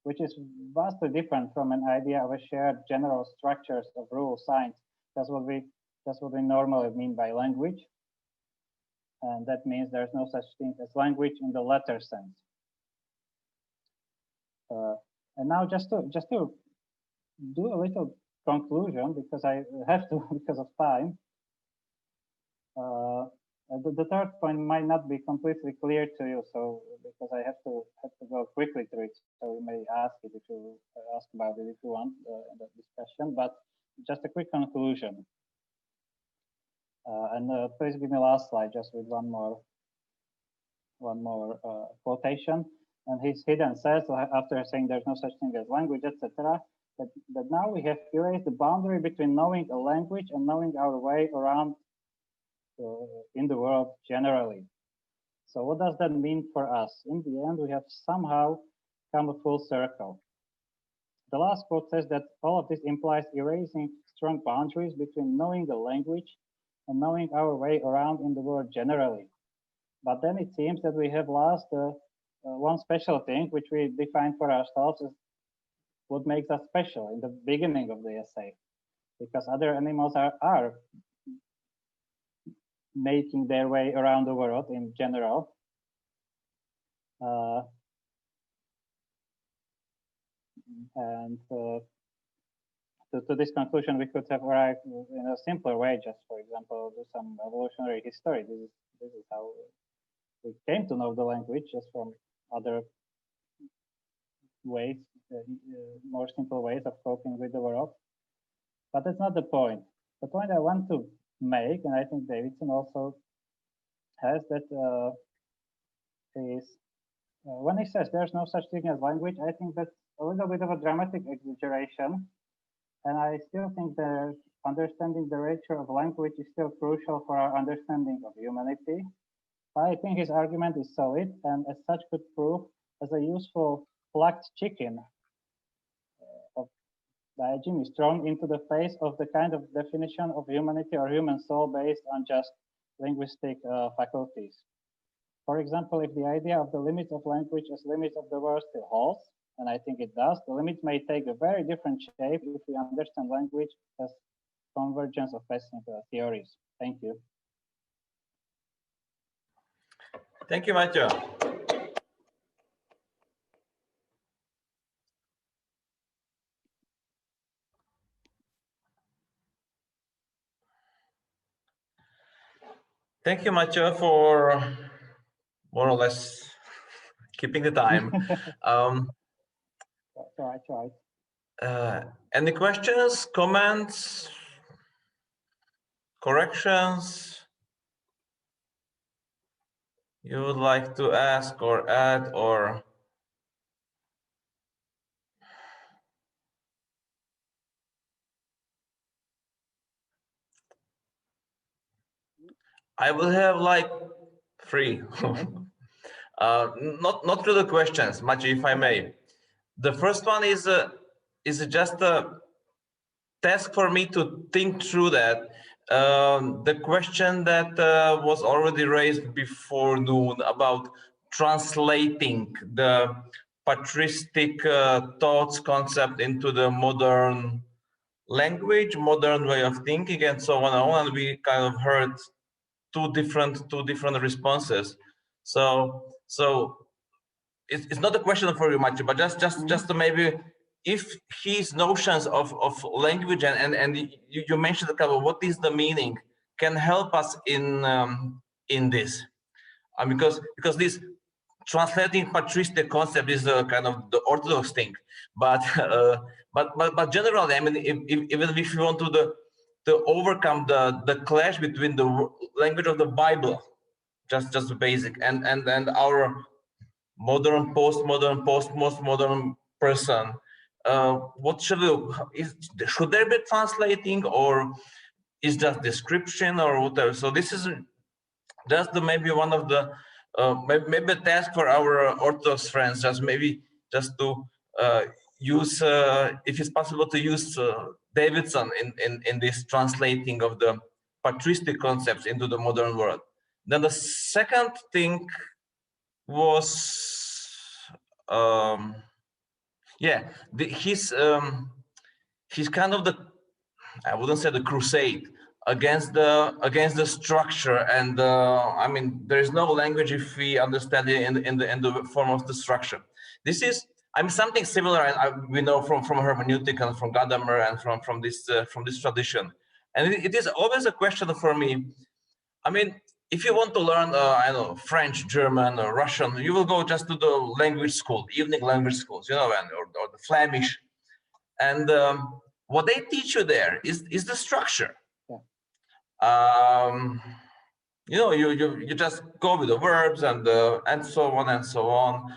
which is vastly different from an idea of a shared general structures of rule signs. That's what we normally mean by language. And that means there's no such thing as language in the latter sense. And now just to do a little conclusion, because I have to because of time. The third point might not be completely clear to you, so because I have to go quickly through it, so you may ask it if you ask about it if you want in the discussion. But just a quick conclusion. And please give me the last slide just with one more quotation. And he then says, after saying there's no such thing as language, etc., that now we have erased the boundary between knowing a language and knowing our way around in the world generally. So what does that mean for us? In the end, we have somehow come a full circle. The last quote says that all of this implies erasing strong boundaries between knowing the language and knowing our way around in the world generally. But then it seems that we have lost one special thing which we defined for ourselves as what makes us special in the beginning of the essay, because other animals are making their way around the world in general. And to this conclusion, we could have arrived in a simpler way, just for example, do some evolutionary history. This is how we came to know the language, just from other ways, more simple ways of coping with the world. But that's not the point. The point I want to make, and I think Davidson also has that, is when he says there's no such thing as language, I think that's a little bit of a dramatic exaggeration. And I still think that understanding the nature of language is still crucial for our understanding of humanity. I think his argument is solid and as such could prove as a useful plucked chicken by Jimmy Strong into the face of the kind of definition of humanity or human soul based on just linguistic faculties. For example, if the idea of the limits of language as limits of the world still holds, and I think it does, the limit may take a very different shape if we understand language as convergence of passing theories. Thank you. Thank you, Maťo. Thank you, Maťo, for more or less keeping the time. Any questions, comments, corrections you would like to ask or add, or I will have like 3. Not really questions, Maťo, if I may. The first one is just a task for me to think through that. The question that was already raised before noon about translating the patristic thoughts concept into the modern language, modern way of thinking, and so on. And we kind of heard two different responses. So it's not a question for you, Maťo, but just to maybe, if his notions of language and you mentioned kind of what is the meaning can help us in this, because this translating patristic concept is kind of the orthodox thing, but generally, I mean, even if you want to overcome the clash between the language of the Bible, just the basic, and our modern, postmodern person, what should should there be translating, or is that description or whatever? So this is just maybe one of the maybe a task for our Orthodox friends, just to use, if it's possible, to use Davidson in this translating of the patristic concepts into the modern world. Then the second thing was his kind of the, I wouldn't say the crusade against the structure, and I mean, there is no language if we understand it in the form of the structure. This is, I mean, something similar, and we know from hermeneutic and from Gadamer and from this tradition, and it is always a question for me. I mean, if you want to learn, I don't know, French, German, or Russian, you will go just to the language school, evening language schools, you know, or the Flemish, and what they teach you there is the structure. Yeah. You know, you just go with the verbs and so on and so on.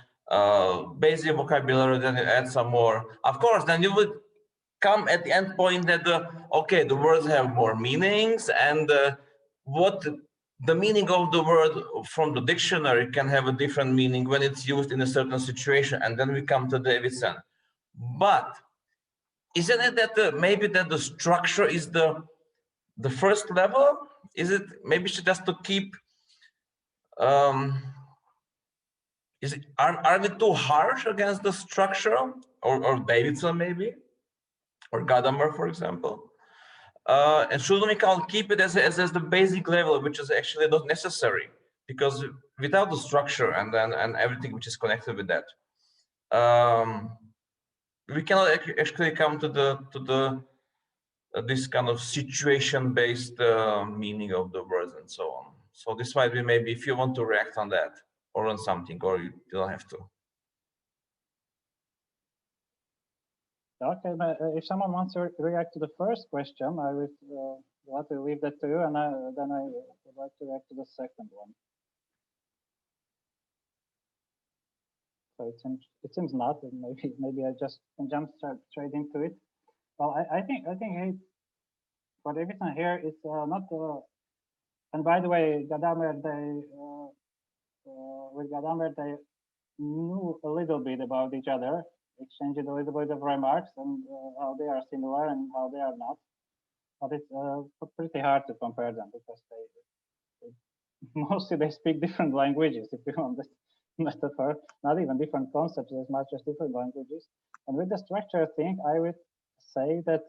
Basic vocabulary, then you add some more. Of course, then you would come at the end point that the words have more meanings, and what the meaning of the word from the dictionary can have a different meaning when it's used in a certain situation, and then we come to Davidson. But isn't it that maybe that the structure is the first level? Is it maybe just to keep? Are we too harsh against the structure, or Davidson maybe, or Gadamer, for example? And should we keep it as the basic level, which is actually not necessary, because without the structure and everything which is connected with that, we cannot actually come to this kind of situation-based meaning of the words and so on. So this might be maybe if you want to react on that or on something, or you don't have to. Okay, but if someone wants to react to the first question, I would want to leave that to you, and then I would like to react to the second one. So it seems not, and maybe I just can jump straight into it. Well, I think what everything here is not. And by the way, Gadamer, with Gadamer, they knew a little bit about each other, exchanged a little bit of remarks and how they are similar and how they are not. But it's pretty hard to compare them, because they mostly they speak different languages, if you metaphor, not even different concepts as much as different languages. And with the structure thing, I would say that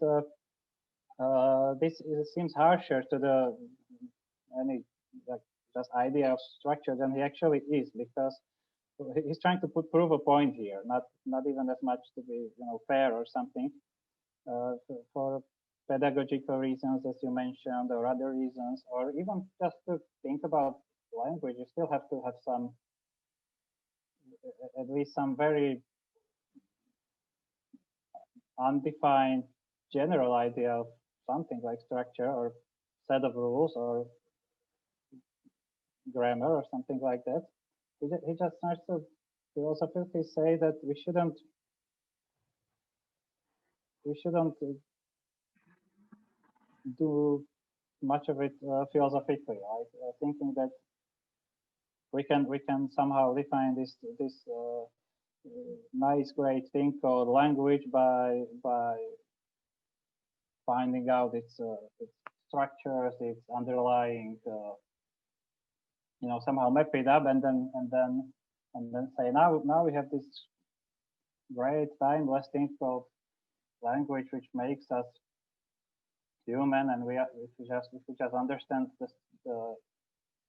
this seems harsher to the any like just idea of structure than he actually is, because he's trying to prove a point here, not even as much to be fair or something. For pedagogical reasons, as you mentioned, or other reasons, or even just to think about language, you still have to have some, at least some very undefined general idea of something like structure or set of rules or grammar or something like that. He just starts to philosophically say that we shouldn't do much of it philosophically, right? Thinking that we can somehow define this nice great thing called language by finding out its structures, its underlying somehow map it up and then say now we have this great timeless thing called language, which makes us human, and if we just understand the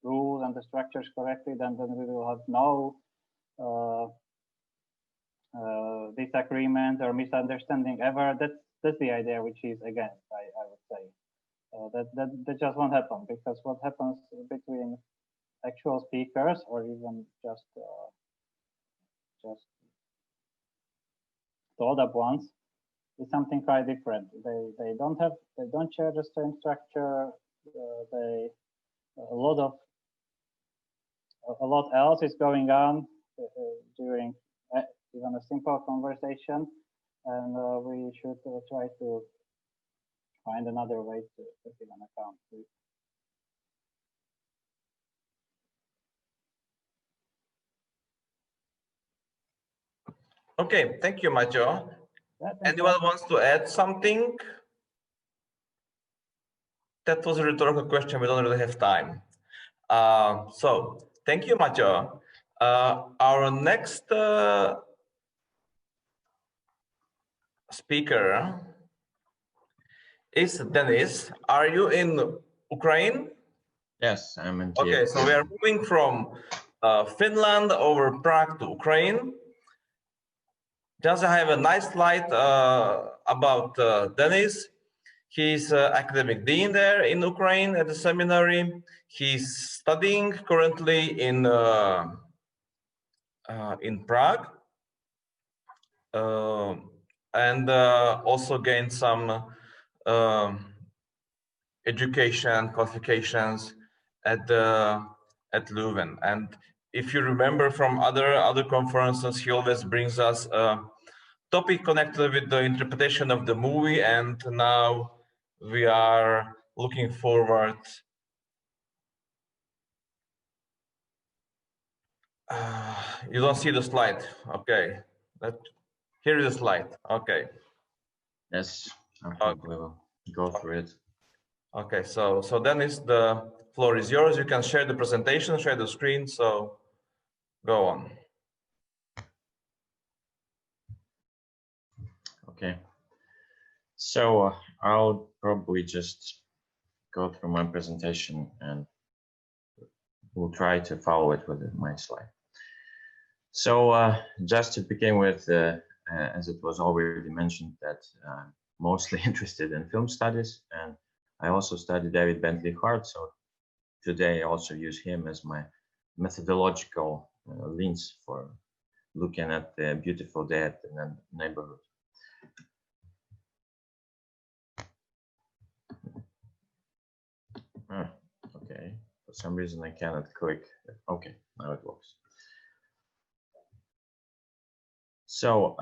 rules and the structures correctly, then we will have no disagreement or misunderstanding ever. That's the idea which he's against, I would say. That just won't happen, because what happens between actual speakers or even just thought up ones is something quite different. They don't share the same structure. A lot else is going on during even a simple conversation, and we should try to find another way to give an account to it. Okay, thank you, Maťo. Yeah, Anyone wants to add something? That was a rhetorical question. We don't really have time. So thank you, Maťo. Our next speaker is Denis. Are you in Ukraine? Yes, I'm in Kiev. Okay, so we are moving from Finland over Prague to Ukraine. Just I have a nice slide about Denis. He's academic dean there in Ukraine at the seminary. He's studying currently in Prague, and also gained some education qualifications at Leuven. And if you remember from other conferences, he always brings us a topic connected with the interpretation of the movie, and now we are looking forward. You don't see the slide. Okay, here is the slide. Okay. Yes, I think we will go through it. Okay, so Dennis, the floor is yours. You can share the presentation, share the screen. So go on. Okay. So I'll probably just go through my presentation and we'll try to follow it with my slide. So just to begin with, as it was already mentioned, that I'm mostly interested in film studies, and I also study David Bentley Hart. So today I also use him as my methodological lens for looking at the beautiful day at the neighborhood. Okay, for some reason I cannot click. Okay, now it works. So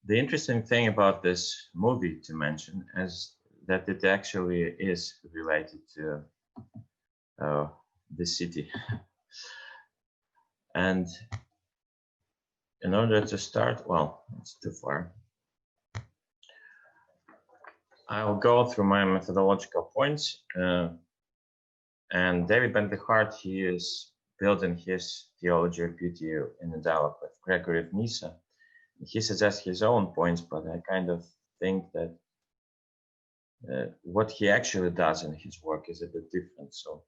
the interesting thing about this movie to mention is that it actually is related to the city. And in order to start, well, it's too far. I'll go through my methodological points. And David Bentley Hart, he is building his theology of beauty in a dialogue with Gregory of Nyssa. He suggests his own points, but I kind of think that what he actually does in his work is a bit different. So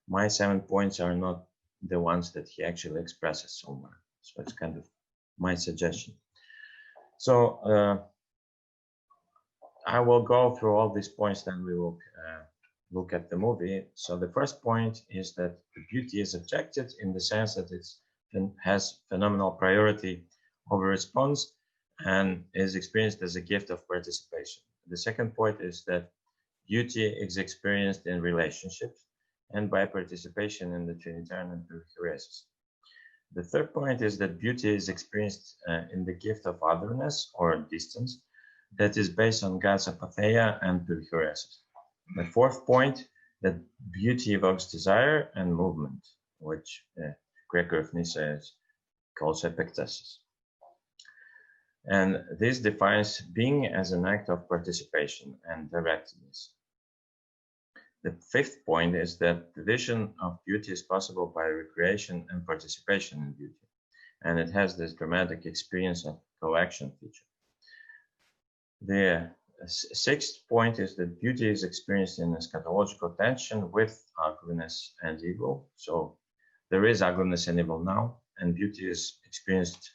my 7 points are not the ones that he actually expresses somewhere. So it's kind of my suggestion. So I will go through all these points, then we will look at the movie. So the first point is that the beauty is objective in the sense that it has phenomenal priority over response and is experienced as a gift of participation. The second point is that beauty is experienced in relationships and by participation in the Trinitarian and perichoresis. The third point is that beauty is experienced in the gift of otherness or distance that is based on God's apatheia and perichoresis. The fourth point, that beauty evokes desire and movement, which Gregory of Nyssa calls epictesis. And this defines being as an act of participation and directedness. The fifth point is that the vision of beauty is possible by recreation and participation in beauty, and it has this dramatic experience of co-action feature. The sixth point is that beauty is experienced in eschatological tension with ugliness and evil. So there is ugliness and evil now, and beauty is experienced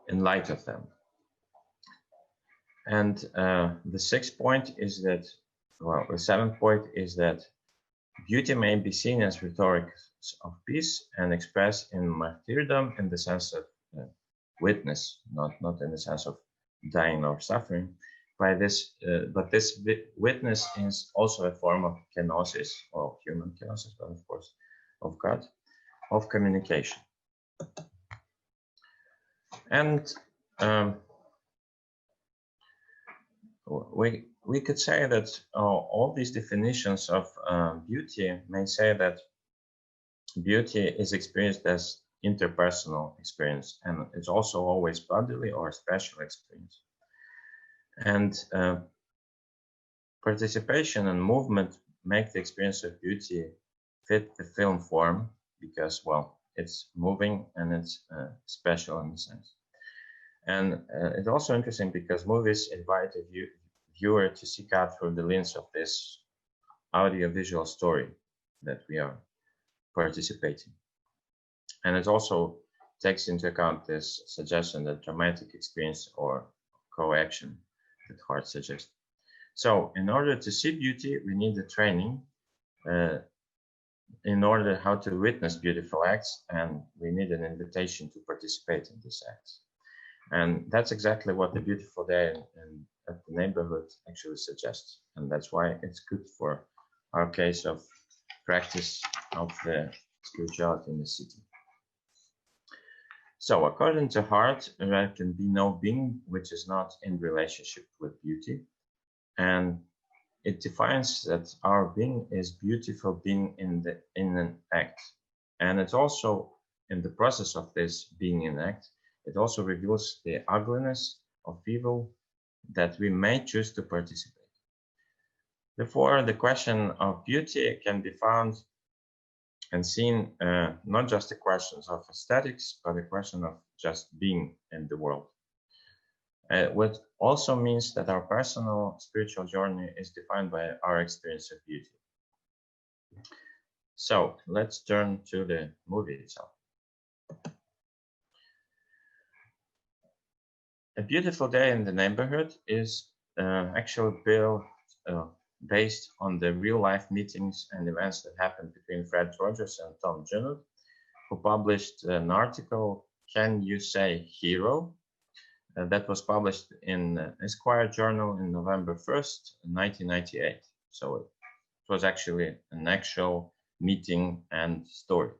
in light of them. And the sixth point is that, well, the seventh point is that beauty may be seen as rhetoric of peace and expressed in martyrdom in the sense of witness, not in the sense of dying or suffering. By this, but this witness is also a form of kenosis, or human kenosis, but of course of God, of communication. And we could say that all these definitions of beauty may say that beauty is experienced as interpersonal experience, and it's also always bodily or special experience. And participation and movement make the experience of beauty fit the film form because, well, it's moving and it's special in a sense. And it's also interesting because movies invite a viewer to seek out through the lens of this audiovisual story that we are participating. And it also takes into account this suggestion that dramatic experience or co-action that Hart suggests. So in order to see beauty, we need the training in order how to witness beautiful acts, and we need an invitation to participate in these acts. And that's exactly what the beautiful day at the neighborhood actually suggests. And that's why it's good for our case of practice of the spirituality in the city. So according to Hart, there can be no being which is not in relationship with beauty. And it defines that our being is beautiful being in an act. And it's also in the process of this being in act, it also reveals the ugliness of evil that we may choose to participate. Therefore, the question of beauty can be found and seen not just a question of aesthetics, but a question of just being in the world. What also means that our personal spiritual journey is defined by our experience of beauty. So let's turn to the movie itself. A Beautiful Day in the Neighborhood is actually built based on the real-life meetings and events that happened between Fred Rogers and Tom Junnett, who published an article, Can You Say Hero? That was published in Esquire Journal in November 1st, 1998. So it was actually an actual meeting and story.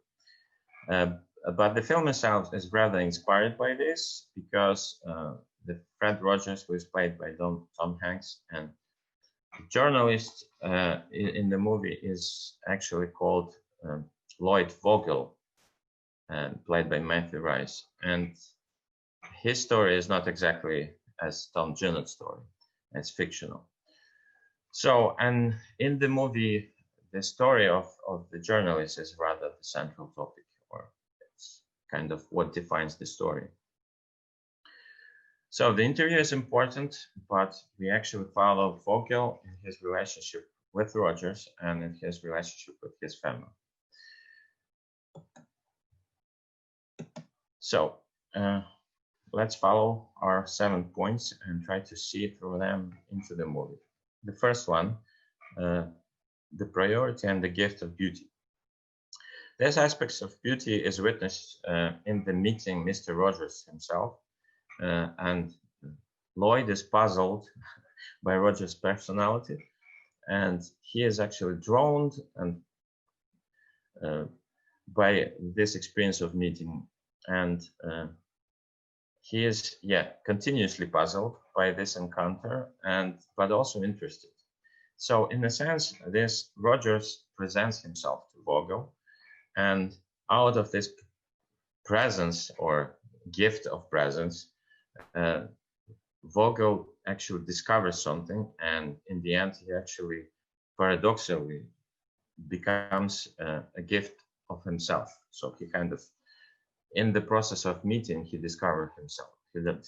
But the film itself is rather inspired by this because the Fred Rogers was played by Tom Hanks, and the journalist in the movie is actually called Lloyd Vogel, played by Matthew Rice. And his story is not exactly as Tom Junnett's story. It's fictional. So, and in the movie, the story of the journalist is rather the central topic, or it's kind of what defines the story. So the interview is important, but we actually follow Vogel in his relationship with Rogers and in his relationship with his family. So let's follow our 7 points and try to see through them into the movie. The first one, the priority and the gift of beauty. These aspects of beauty is witnessed in the meeting Mr. Rogers himself, and Lloyd is puzzled by Rogers' personality, and he is actually drawn and by this experience of meeting, and he is continuously puzzled by this encounter, but also interested. So in a sense, this Rogers presents himself to Vogel, and out of this presence or gift of presence, Vogel actually discovers something, and in the end, he actually paradoxically becomes a gift of himself. So he kind of, in the process of meeting, he discovers himself. The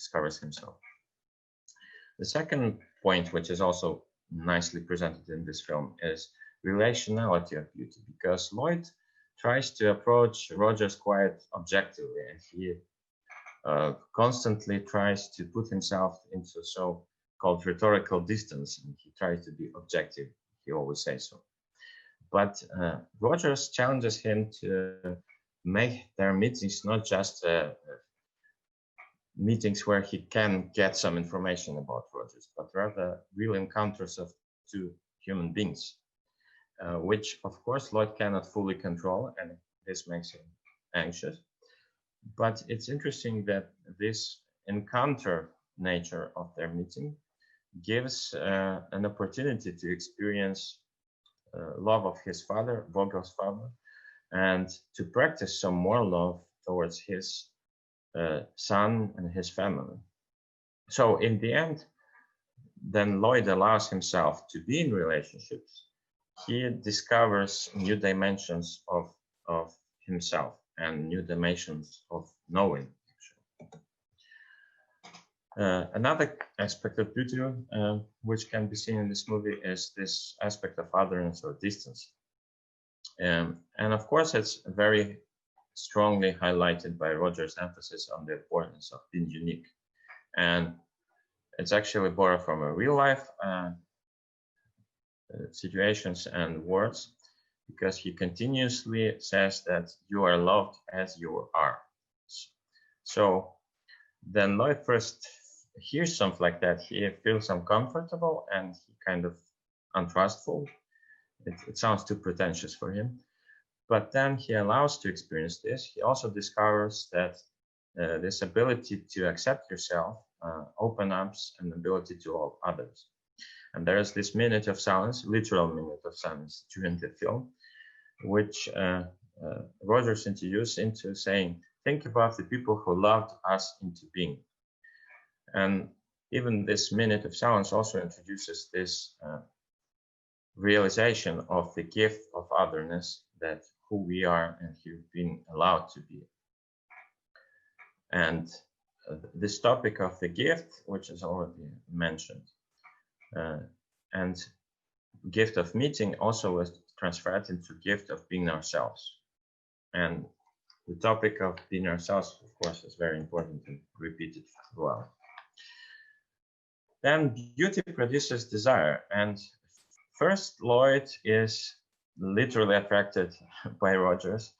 second point, which is also nicely presented in this film, is relationality of beauty, because Lloyd tries to approach Rogers quite objectively, and he constantly tries to put himself into so-called rhetorical distance, and he tries to be objective. He always says so. But Rogers challenges him to make their meetings not just meetings where he can get some information about Rogers, but rather real encounters of two human beings, which of course Lloyd cannot fully control, and this makes him anxious. But it's interesting that this encounter nature of their meeting gives an opportunity to experience love of his father, Vogel's father, and to practice some more love towards his son and his family. So in the end, then Lloyd allows himself to be in relationships. He discovers new dimensions of himself and new dimensions of knowing. Another aspect of beauty which can be seen in this movie is this aspect of otherness or distance. And of course, it's very strongly highlighted by Rogers' emphasis on the importance of being unique. And it's actually borrowed from a real life situations and words, because he continuously says that you are loved as you are. So then Lloyd first hears something like that, he feels uncomfortable and he kind of untrustful. It sounds too pretentious for him. But then he allows to experience this. He also discovers that this ability to accept yourself opens up an ability to love others. And there is this minute of silence, literal minute of silence during the film, which Rogers introduced into saying, think about the people who loved us into being. And even this minute of silence also introduces this realization of the gift of otherness, that who we are and who've been allowed to be. And this topic of the gift, which is already mentioned, and gift of meeting also was transferred into gift of being ourselves. And the topic of being ourselves, of course, is very important and repeated throughout. Then beauty produces desire, and first Lloyd is literally attracted by Rogers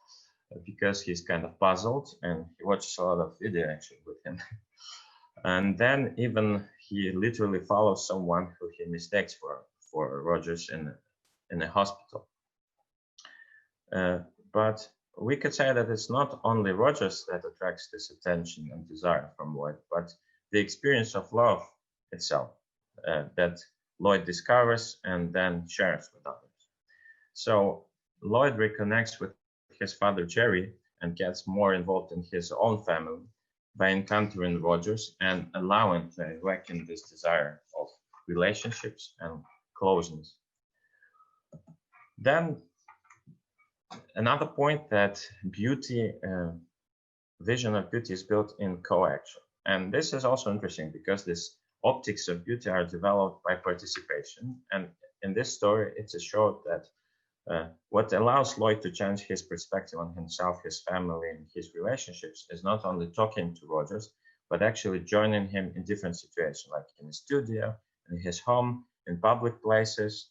because he's kind of puzzled, and he watches a lot of video actually with him. And then even he literally follows someone who he mistakes for Rogers in a hospital. But we could say that it's not only Rogers that attracts this attention and desire from Lloyd, but the experience of love itself that Lloyd discovers and then shares with others. So Lloyd reconnects with his father Jerry and gets more involved in his own family by encountering Rogers and allowing to awaken this desire of relationships and closeness. Then another point, that beauty, vision of beauty is built in co-action. And this is also interesting because this optics of beauty are developed by participation. And in this story, it is showed that what allows Lloyd to change his perspective on himself, his family, and his relationships is not only talking to Rogers, but actually joining him in different situations, like in the studio, in his home, in public places,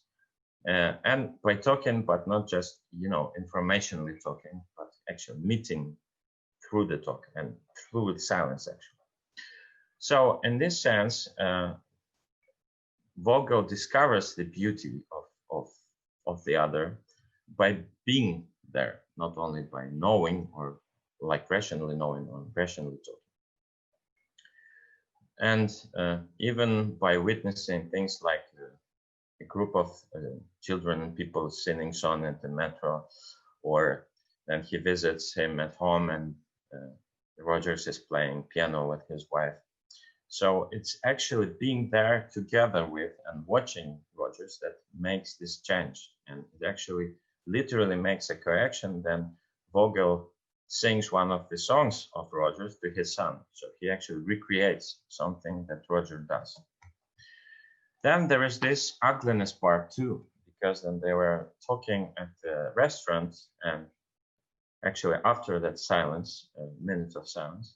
and by talking, but not just, you know, informationally talking, but actually meeting through the talk and through the silence, actually. So in this sense, Vogel discovers the beauty of the other by being there, not only by knowing or like rationally knowing or rationally talking. And even by witnessing things like a group of children and people singing song at the metro, or then he visits him at home and Rogers is playing piano with his wife. So it's actually being there together with and watching Rogers that makes this change. And it actually literally makes a correction. Then Vogel sings one of the songs of Rogers to his son. So he actually recreates something that Roger does. Then there is this ugliness part too, because then they were talking at the restaurant, and actually after that silence, a minute of silence,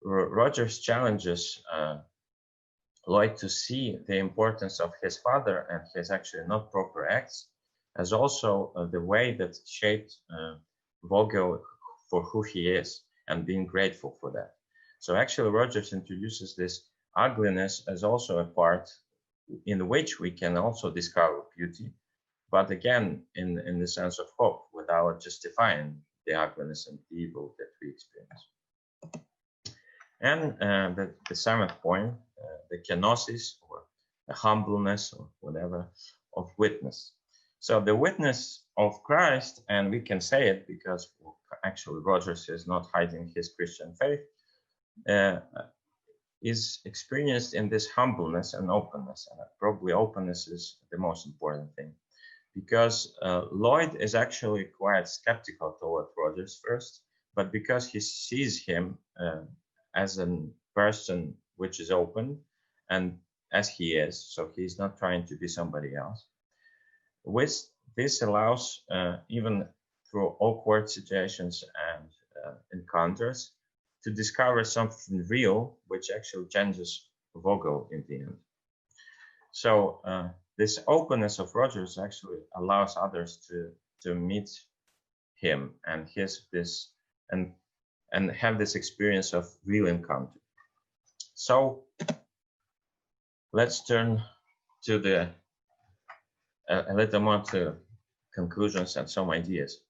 Rogers challenges Lloyd to see the importance of his father and his actually not proper acts, as also the way that shaped Vogel for who he is, and being grateful for that. So actually Rogers introduces this ugliness as also a part in which we can also discover beauty, but again in the sense of hope, without justifying the ugliness and the evil that we experience. And the seventh point, the kenosis, or the humbleness, or whatever, of witness. So the witness of Christ, and we can say it because actually Rogers is not hiding his Christian faith, is experienced in this humbleness and openness. And probably openness is the most important thing, because Lloyd is actually quite skeptical toward Rogers first, but because he sees him as a person which is open, and as he is, so he's not trying to be somebody else. With this allows, even through awkward situations and encounters, to discover something real, which actually changes Vogel in the end. So this openness of Rogers actually allows others to meet him and and have this experience of real encounter. So let's turn to a little more to conclusions and some ideas.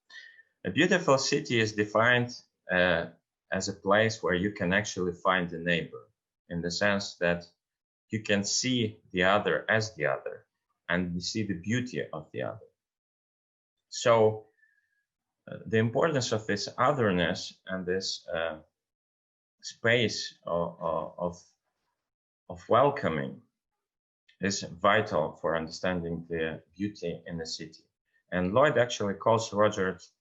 A beautiful city is defined as a place where you can actually find the neighbor, in the sense that you can see the other as the other, and you see the beauty of the other. So the importance of this otherness and this space of welcoming is vital for understanding the beauty in the city. And Lloyd actually calls Rogers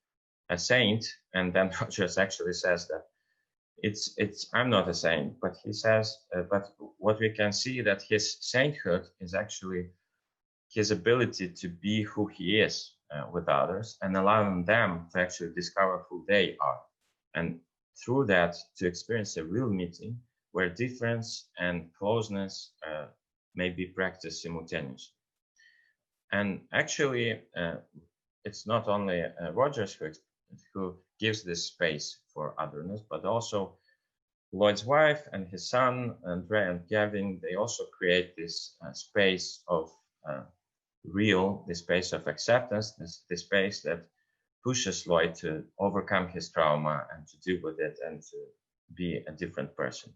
a saint, and then Rogers actually says that I'm not a saint, but he says, but what we can see that his sainthood is actually his ability to be who he is with others, and allowing them to actually discover who they are, and through that to experience a real meeting where difference and closeness may be practiced simultaneously. And actually, it's not only Rogers who gives this space for otherness, but also Lloyd's wife and his son, André and Gavin, they also create this space of this space of acceptance, this space that pushes Lloyd to overcome his trauma and to deal with it and to be a different person.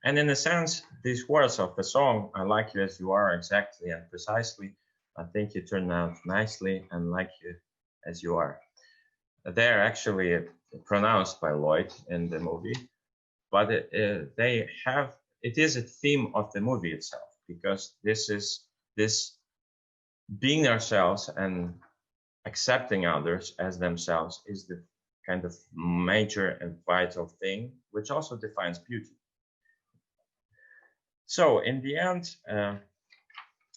And in a sense, these words of the song, I like you as you are, exactly and precisely, I think you turned out nicely, and like you as you are. They're actually pronounced by Lloyd in the movie, but it is a theme of the movie itself, because this being ourselves and accepting others as themselves is the kind of major and vital thing, which also defines beauty. So in the end,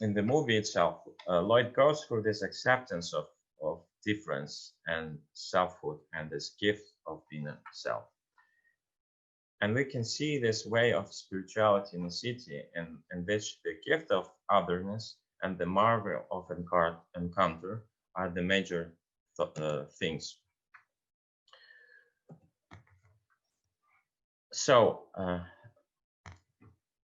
in the movie itself, Lloyd goes through this acceptance of difference and selfhood and this gift of being a self. And we can see this way of spirituality in the city in which the gift of otherness and the marvel of encounter are the major things. So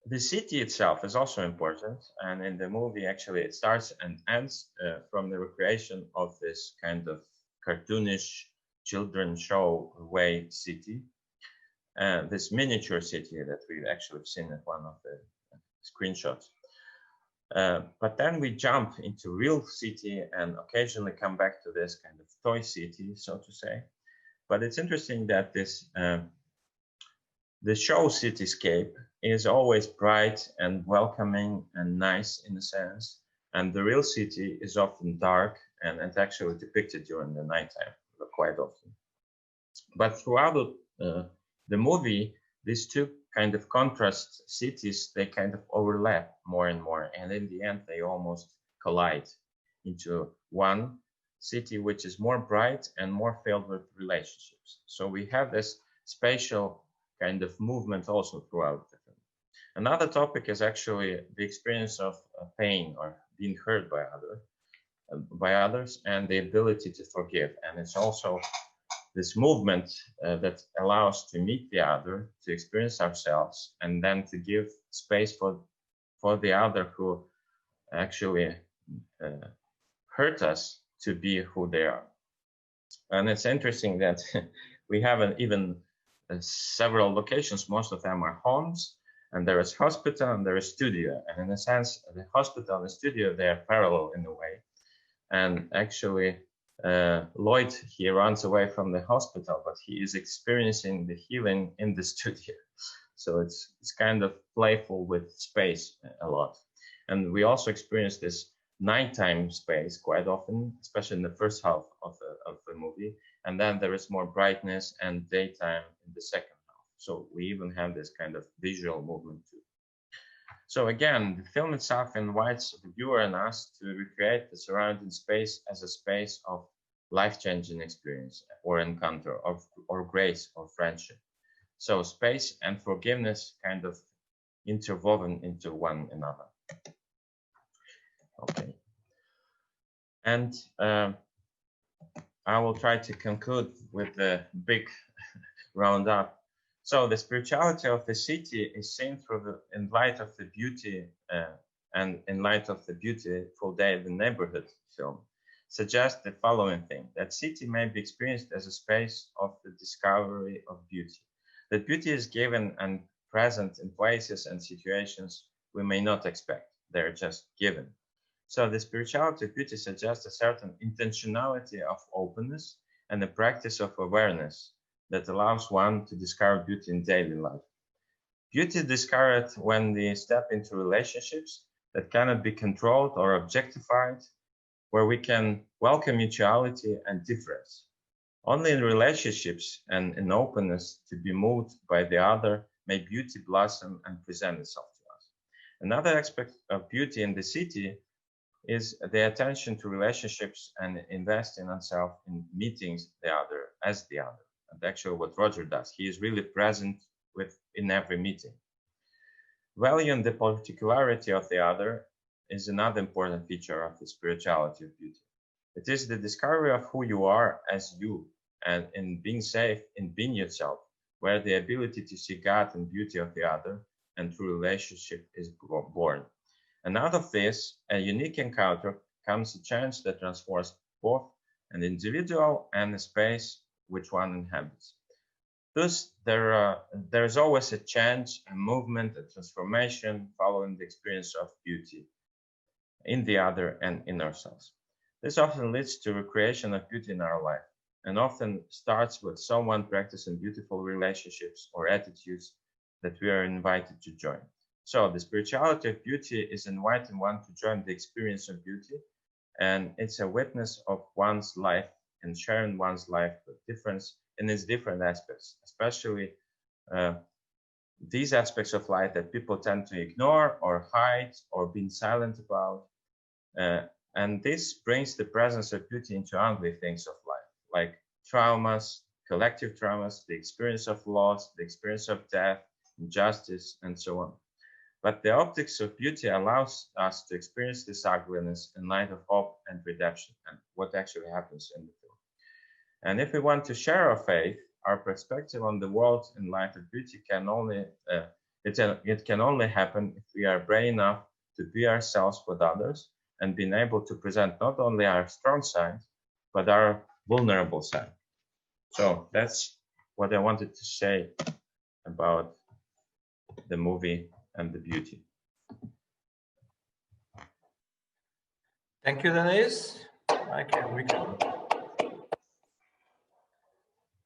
the city itself is also important, and in the movie actually it starts and ends from the recreation of this kind of cartoonish children show way city, this miniature city that we've actually seen in one of the screenshots. But then we jump into real city and occasionally come back to this kind of toy city, so to say. But it's interesting that this the show cityscape is always bright and welcoming and nice in a sense, and the real city is often dark and it's actually depicted during the nighttime quite often. But throughout the movie, these two kind of contrast cities, they kind of overlap more and more, and in the end they almost collide into one city which is more bright and more filled with relationships. So we have this spatial kind of movement also throughout the film. Another topic is actually the experience of pain or being hurt by others and the ability to forgive. And it's also this movement that allows to meet the other, to experience ourselves, and then to give space for the other who actually hurt us to be who they are. And it's interesting that we have even several locations. Most of them are homes, and there is hospital and there is studio. And in a sense, the hospital and the studio, they are parallel in a way. And actually, Lloyd, he runs away from the hospital, but he is experiencing the healing in the studio. So it's kind of playful with space a lot. And we also experience this nighttime space quite often, especially in the first half of the movie. And then there is more brightness and daytime in the second half. So we even have this kind of visual movement too. So again, the film itself invites the viewer and us to recreate the surrounding space as a space of life-changing experience or encounter or grace or friendship. So space and forgiveness kind of interwoven into one another. Okay. And I will try to conclude with the big roundup. So the spirituality of the city is seen in light of the beauty and in light of the beautiful day in the neighborhood film suggests the following thing, that city may be experienced as a space of the discovery of beauty. That beauty is given and present in places and situations we may not expect. They're just given. So the spirituality of beauty suggests a certain intentionality of openness and the practice of awareness that allows one to discover beauty in daily life. Beauty is discovered when we step into relationships that cannot be controlled or objectified, where we can welcome mutuality and difference. Only in relationships and in openness to be moved by the other may beauty blossom and present itself to us. Another aspect of beauty in the city is the attention to relationships and investing oneself in meeting the other as the other. And actually what Roger does, he is really present in every meeting. Valuing the particularity of the other is another important feature of the spirituality of beauty. It is the discovery of who you are as you, and in being safe in being yourself, where the ability to see God and beauty of the other and through relationship is born. And out of this, a unique encounter comes a change that transforms both an individual and a space which one inhabits. Thus, there is always a change, a movement, a transformation following the experience of beauty in the other and in ourselves. This often leads to recreation of beauty in our life, and often starts with someone practicing beautiful relationships or attitudes that we are invited to join. So the spirituality of beauty is inviting one to join the experience of beauty and it's a witness of one's life and sharing one's life with difference in its different aspects, especially these aspects of life that people tend to ignore or hide or be silent about. And this brings the presence of beauty into ugly things of life, like traumas, collective traumas, the experience of loss, the experience of death, injustice, and so on. But the optics of beauty allows us to experience this ugliness in light of hope and redemption, and what actually happens in the film. And if we want to share our faith, our perspective on the world in light of beauty can only it can only happen if we are brave enough to be ourselves with others and being able to present not only our strong side, but our vulnerable side. So that's what I wanted to say about the movie and the beauty. Thank you, Dennis. We can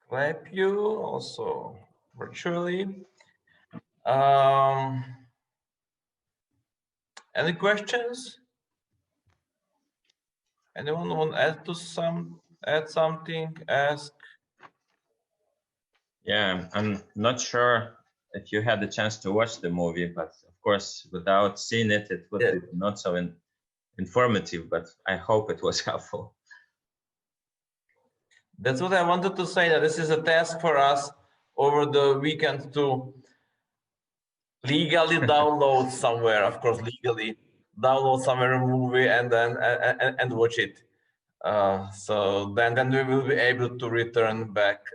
clap you also virtually. Any questions? Anyone want to add something? Ask. Yeah, I'm not sure if you had the chance to watch the movie, but of course, without seeing it, it would be not so informative, but I hope it was helpful. That's what I wanted to say, that this is a task for us over the weekend to legally download somewhere, of course, legally download somewhere a movie and then and watch it. So then we will be able to return back.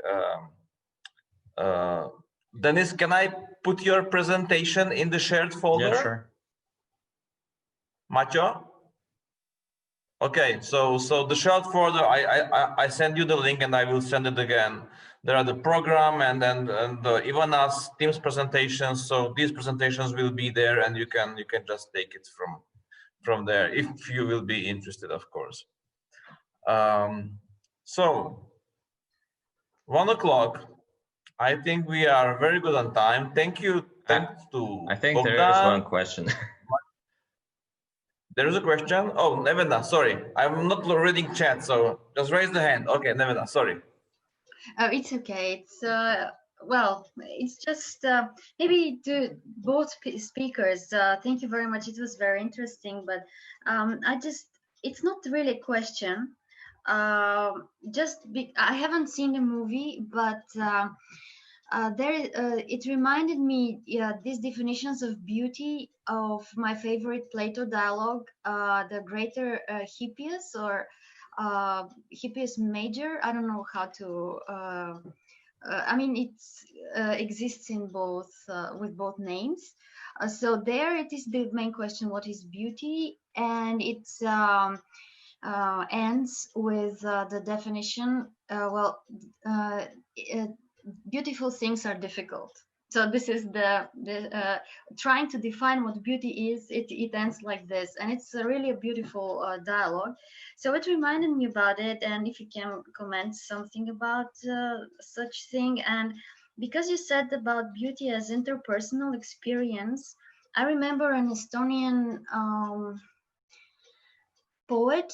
Dennis, can I put your presentation in the shared folder? Yeah, sure. Maťo? Okay, so the shared folder, I send you the link and I will send it again. There are the program and the Ivana's Teams presentations. So these presentations will be there, and you can just take it from there if you will be interested, of course. So 1 o'clock. I think we are very good on time. Thanks to I think Bogdan. there is one question. There is a question. Oh, Nevena, sorry. I'm not reading chat, so just raise the hand. Okay, Nevena, sorry. Oh, it's okay. It's well, it's just maybe to both speakers. Thank you very much. It was very interesting, but it's not really a question. I haven't seen the movie, but it reminded me these definitions of beauty of my favorite Plato dialogue, the Greater Hippias, or Hippias Major. I don't know how to. I mean, it exists in both with both names. So there, it is the main question: what is beauty? And it ends with the definition. Beautiful things are difficult. So this is the trying to define what beauty is. It ends like this, and it's really a beautiful dialogue. So it reminded me about it, and if you can comment something about such thing. And because you said about beauty as interpersonal experience, I remember an Estonian poet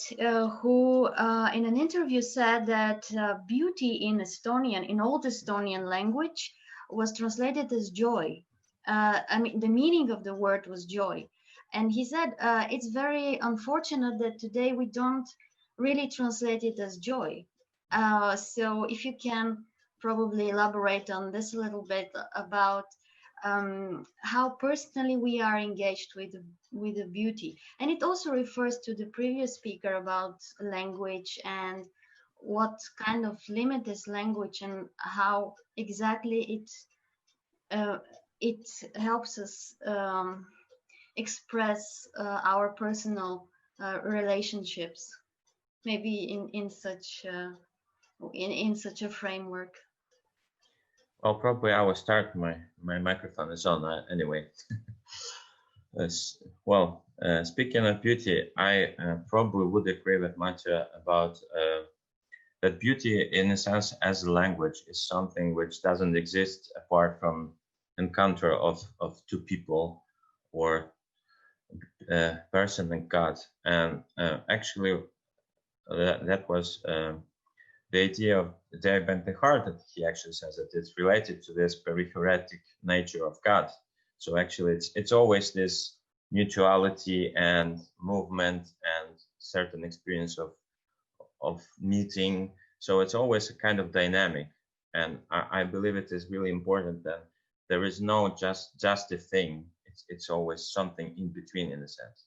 who in an interview said that beauty in Estonian, in old Estonian language, was translated as joy. I mean, the meaning of the word was joy. And he said it's very unfortunate that today we don't really translate it as joy. So if you can probably elaborate on this a little bit about how personally we are engaged with the beauty. And it also refers to the previous speaker about language and what kind of limit is language and how exactly it helps us express our personal relationships, maybe in such a framework. Well, probably I will start. My microphone is on anyway. Well, speaking of beauty, I probably would agree with Maťo about that beauty, in a sense, as a language, is something which doesn't exist apart from encounter of two people or person and God. And actually, that was the idea of the bent the heart, that he actually says that it's related to this peripheretic nature of God. So actually it's always this mutuality and movement and certain experience of meeting. So it's always a kind of dynamic. And I believe it is really important that there is no just a thing. It's always something in between, in a sense.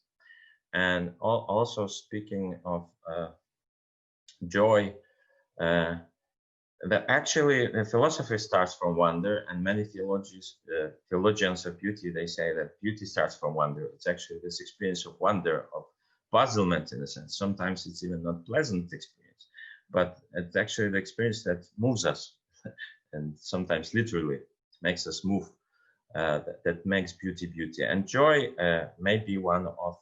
And also speaking of joy, that actually the philosophy starts from wonder, and many theologians of beauty, they say that beauty starts from wonder. It's actually this experience of wonder, of puzzlement, in a sense. Sometimes it's even not pleasant experience, but it's actually the experience that moves us, and sometimes literally makes us move. That makes beauty beauty. And joy may be one of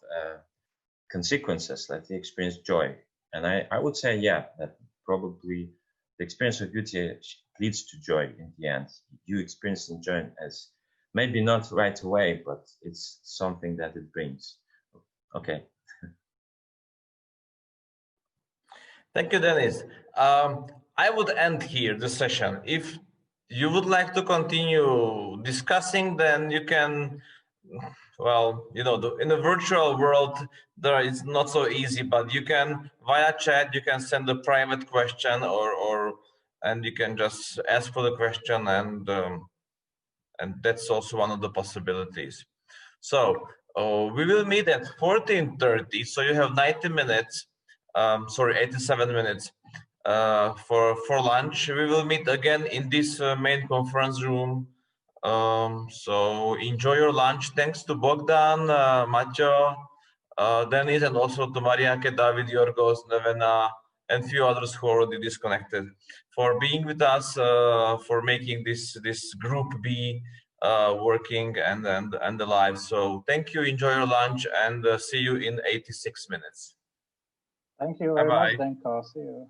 consequences that we experience joy. And I would say, yeah, that probably the experience of beauty leads to joy in the end. You experience joy as maybe not right away, but it's something that it brings. Okay. Thank you, Dennis. I would end here the session. If you would like to continue discussing, then you can, well, you know, in the virtual world, it's not so easy, but you can, via chat, you can send a private question and you can just ask for the question, and that's also one of the possibilities. So we will meet at 14:30, so you have 90 minutes, sorry, 87 minutes for lunch. We will meet again in this main conference room. So enjoy your lunch. Thanks to Bogdan, Maťo, Dennis, and also to Marianke, David, Yorgos, Nevena, and few others who already disconnected, for being with us, for making this group be working and alive. So thank you, enjoy your lunch, and see you in 86 minutes. Thank you very much, Bye-bye. Zdenko. See you.